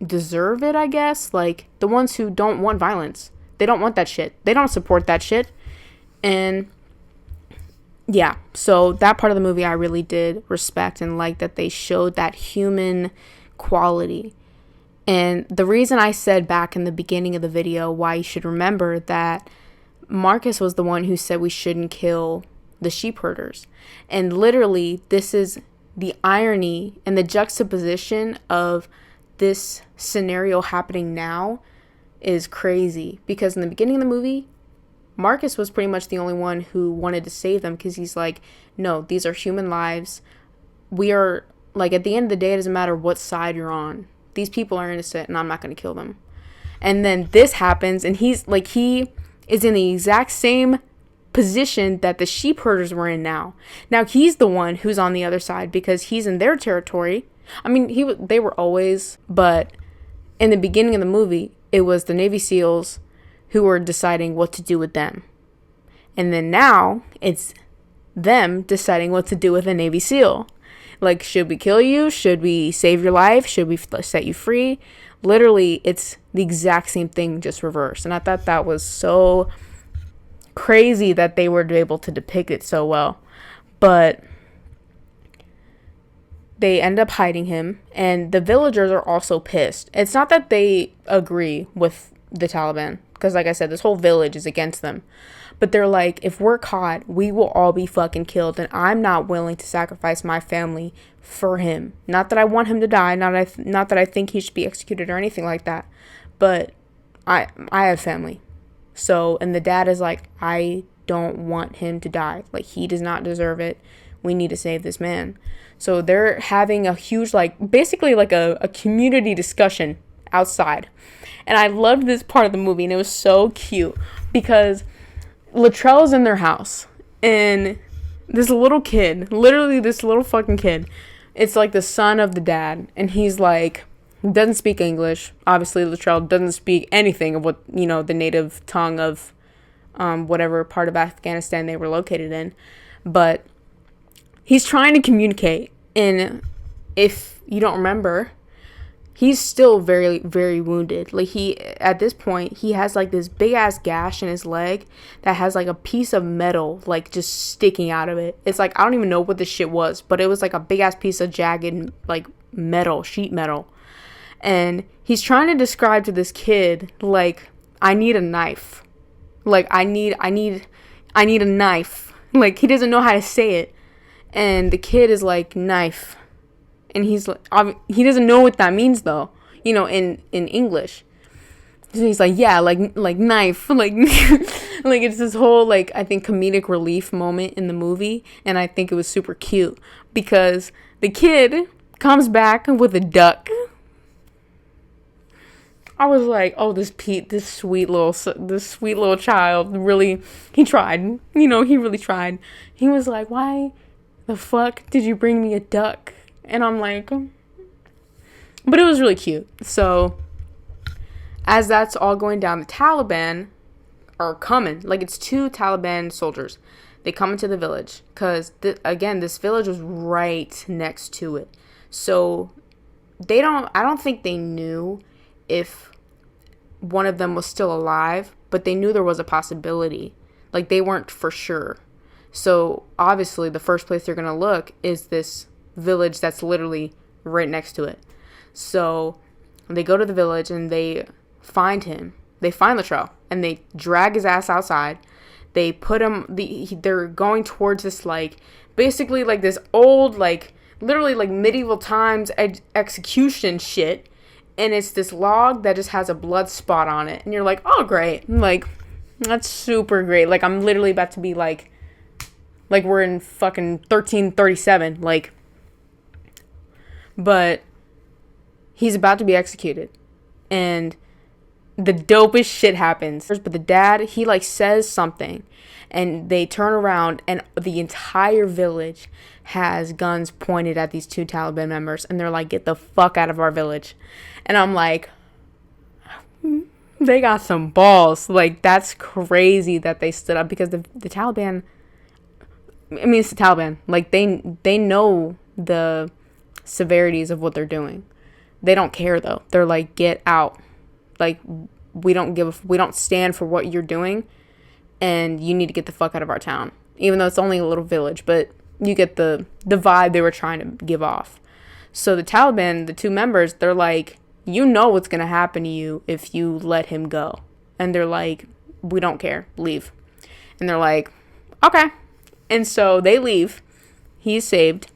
deserve it, I guess. Like, the ones who don't want violence. They don't want that shit. They don't support that shit. And yeah, so that part of the movie I really did respect and like, that they showed that human quality. And the reason I said back in the beginning of the video why you should remember that Marcus was the one who said we shouldn't kill the sheep herders. And literally, this is the irony and the juxtaposition of this scenario happening now is crazy. Because in the beginning of the movie, Marcus was pretty much the only one who wanted to save them, because he's like, no, these are human lives. We are, like, at the end of the day, it doesn't matter what side you're on. These people are innocent, and I'm not going to kill them. And then this happens, and he is in the exact same position that the sheep herders were in now. Now he's the one who's on the other side, because he's in their territory. I mean, they were always, but in the beginning of the movie, it was the Navy SEALs who were deciding what to do with them. And then now it's them deciding what to do with a Navy SEAL. Like, should we kill you? Should we save your life? Should we set you free? Literally, it's the exact same thing, just reversed. And I thought that was so crazy that they were able to depict it so well. But they end up hiding him, and the villagers are also pissed. It's not that they agree with the Taliban, because like I said, this whole village is against them. But they're like, if we're caught, we will all be fucking killed, and I'm not willing to sacrifice my family for him. Not that I want him to die, not that I think he should be executed or anything like that, but I have family. So, and the dad is like, I don't want him to die. Like, he does not deserve it. We need to save this man. So they're having a huge, basically a community discussion outside. And I loved this part of the movie, and it was so cute, because Latrell's in their house, and this little kid, literally this little fucking kid, it's like the son of the dad, and he's like, doesn't speak English. Obviously, Latrell doesn't speak anything of what, the native tongue of whatever part of Afghanistan they were located in. But he's trying to communicate, and if you don't remember, he's still very, very wounded. Like, at this point, he has like this big ass gash in his leg that has like a piece of metal like just sticking out of it. It's like, I don't even know what this shit was, but it was like a big ass piece of jagged like sheet metal. And he's trying to describe to this kid, like, I need a knife. Like, I need a knife. Like, he doesn't know how to say it. And the kid is like, knife. And he's like, he doesn't know what that means though, in English. So he's like, yeah, like knife, like, like it's this whole, like, I think comedic relief moment in the movie. And I think it was super cute, because the kid comes back with a duck. I was like, oh, this sweet little child, really, he tried, he really tried. He was like, why the fuck did you bring me a duck? And I'm like, but it was really cute. So as that's all going down, the Taliban are coming. Like, it's 2 Taliban soldiers. They come into the village, because again, this village was right next to it. So I don't think they knew if one of them was still alive, but they knew there was a possibility. Like, they weren't for sure. So obviously the first place they're going to look is this village that's literally right next to it. So They go to the village and they find him. They find Latrell and they drag his ass outside. They put him, they're going towards this, like, basically, like, this old, like, literally, like, medieval times execution shit. And it's this log that just has a blood spot on it. And you're like, oh, great. Like, that's super great. Like, I'm literally about to be, like we're in fucking 1337. Like, but he's about to be executed. And the dopest shit happens. But the dad, he, like, says something. And they turn around and the entire village has guns pointed at these 2 Taliban members. And they're like, get the fuck out of our village. And I'm like, they got some balls. Like, that's crazy that they stood up, because the Taliban, I mean, it's the Taliban. Like, they know the severities of what they're doing. They don't care, though. They're like, get out. Like, we don't stand for what you're doing, and you need to get the fuck out of our town. Even though it's only a little village, but you get the vibe they were trying to give off. So the Taliban, the 2 members, they're like, you know what's going to happen to you if you let him go. And they're like, we don't care. Leave. And they're like, okay. And so they leave. He's saved.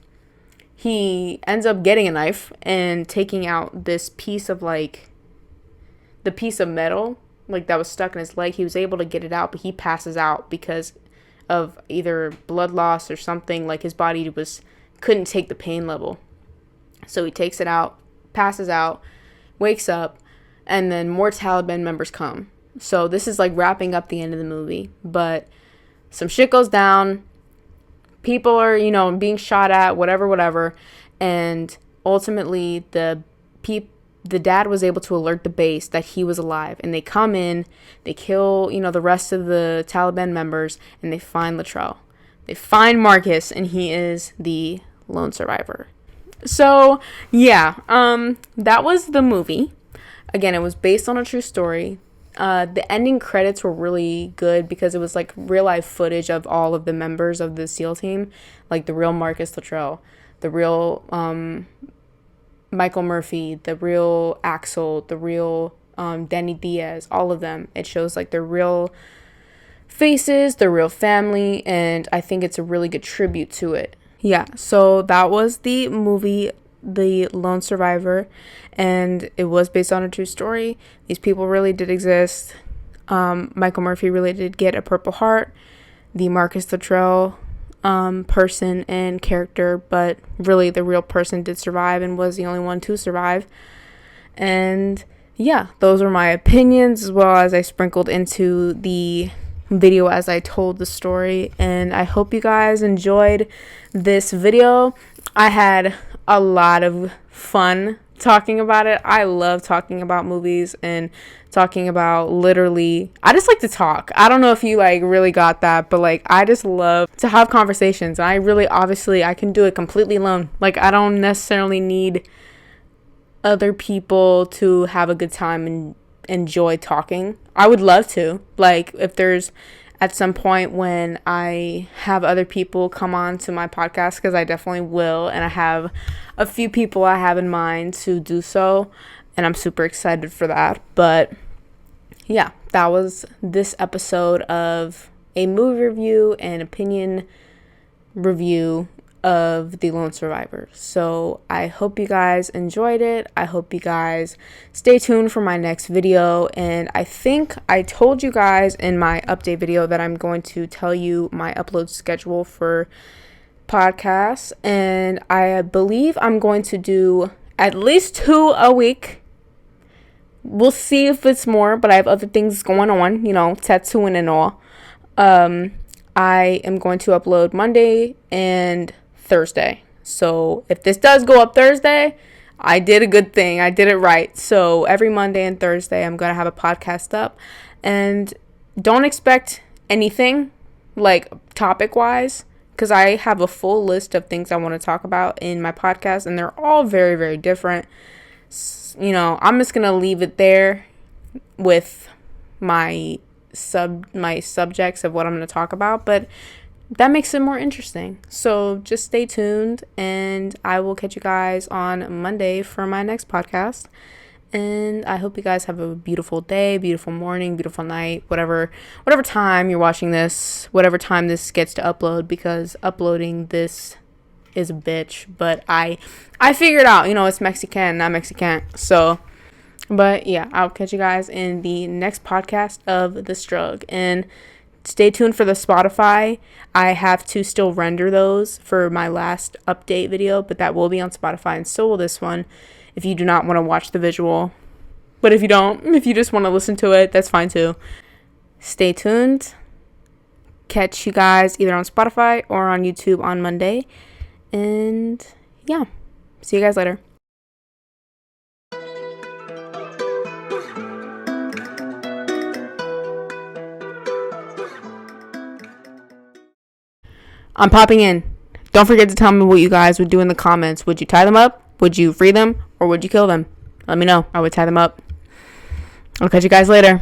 He ends up getting a knife and taking out this piece of, like, the piece of metal, like, that was stuck in his leg. He was able to get it out, but he passes out because of either blood loss or something. Like, his body couldn't take the pain level. So he takes it out, passes out, wakes up, and then more Taliban members come. So this is, like, wrapping up the end of the movie. But some shit goes down. People are, being shot at, whatever. And ultimately, the dad was able to alert the base that he was alive. And they come in, they kill, the rest of the Taliban members, and they find Latrell. They find Marcus, and he is the lone survivor. So, yeah, that was the movie. Again, it was based on a true story. The ending credits were really good because it was, like, real life footage of all of the members of the SEAL team, like the real Marcus Luttrell, the real Michael Murphy, the real Axel, the real Danny Diaz, all of them. It shows, like, their real faces, their real family, and I think it's a really good tribute to it. Yeah, so that was the movie, The Lone Survivor, and it was based on a true story. These people really did exist. Michael Murphy really did get a Purple Heart, the Marcus Luttrell person and character, but really the real person did survive and was the only one to survive. And yeah, those are my opinions, as well as I sprinkled into the video as I told the story. And I hope you guys enjoyed this video. I had a lot of fun talking about it. I love talking about movies and talking about I just like to talk. I don't know if you, like, really got that, but, like, I just love to have conversations. And I really, obviously, I can do it completely alone. Like, I don't necessarily need other people to have a good time and enjoy talking. I would love to. Like, if there's at some point when I have other people come on to my podcast, because I definitely will, and I have a few people I have in mind to do so, and I'm super excited for that. But yeah, that was this episode of a movie review and opinion review of The Lone Survivor. So I hope you guys enjoyed it. I hope you guys stay tuned for my next video. And I think I told you guys in my update video that I'm going to tell you my upload schedule for podcasts. And I believe I'm going to do at least 2 a week. We'll see if it's more, but I have other things going on, tattooing and all. I am going to upload Monday and Thursday. So if this does go up Thursday, I did a good thing. I did it right. So every Monday and Thursday, I'm going to have a podcast up. And don't expect anything, like, topic-wise, because I have a full list of things I want to talk about in my podcast, and they're all very, very different. I'm just going to leave it there with my subjects of what I'm going to talk about, but that makes it more interesting. So just stay tuned, and I will catch you guys on Monday for my next podcast. And I hope you guys have a beautiful day, beautiful morning, beautiful night, whatever time you're watching this, whatever time this gets to upload, because uploading this is a bitch. But I figured out, it's Mexican, not Mexican. So, but yeah, I'll catch you guys in the next podcast of the Strug. And stay tuned for the Spotify. I have to still render those for my last update video, but that will be on Spotify, and so will this one if you do not want to watch the visual. But if you just want to listen to it, that's fine too. Stay tuned. Catch you guys either on Spotify or on YouTube on Monday. And yeah, see you guys later. I'm popping in. Don't forget to tell me what you guys would do in the comments. Would you tie them up? Would you free them? Or would you kill them? Let me know. I would tie them up. I'll catch you guys later.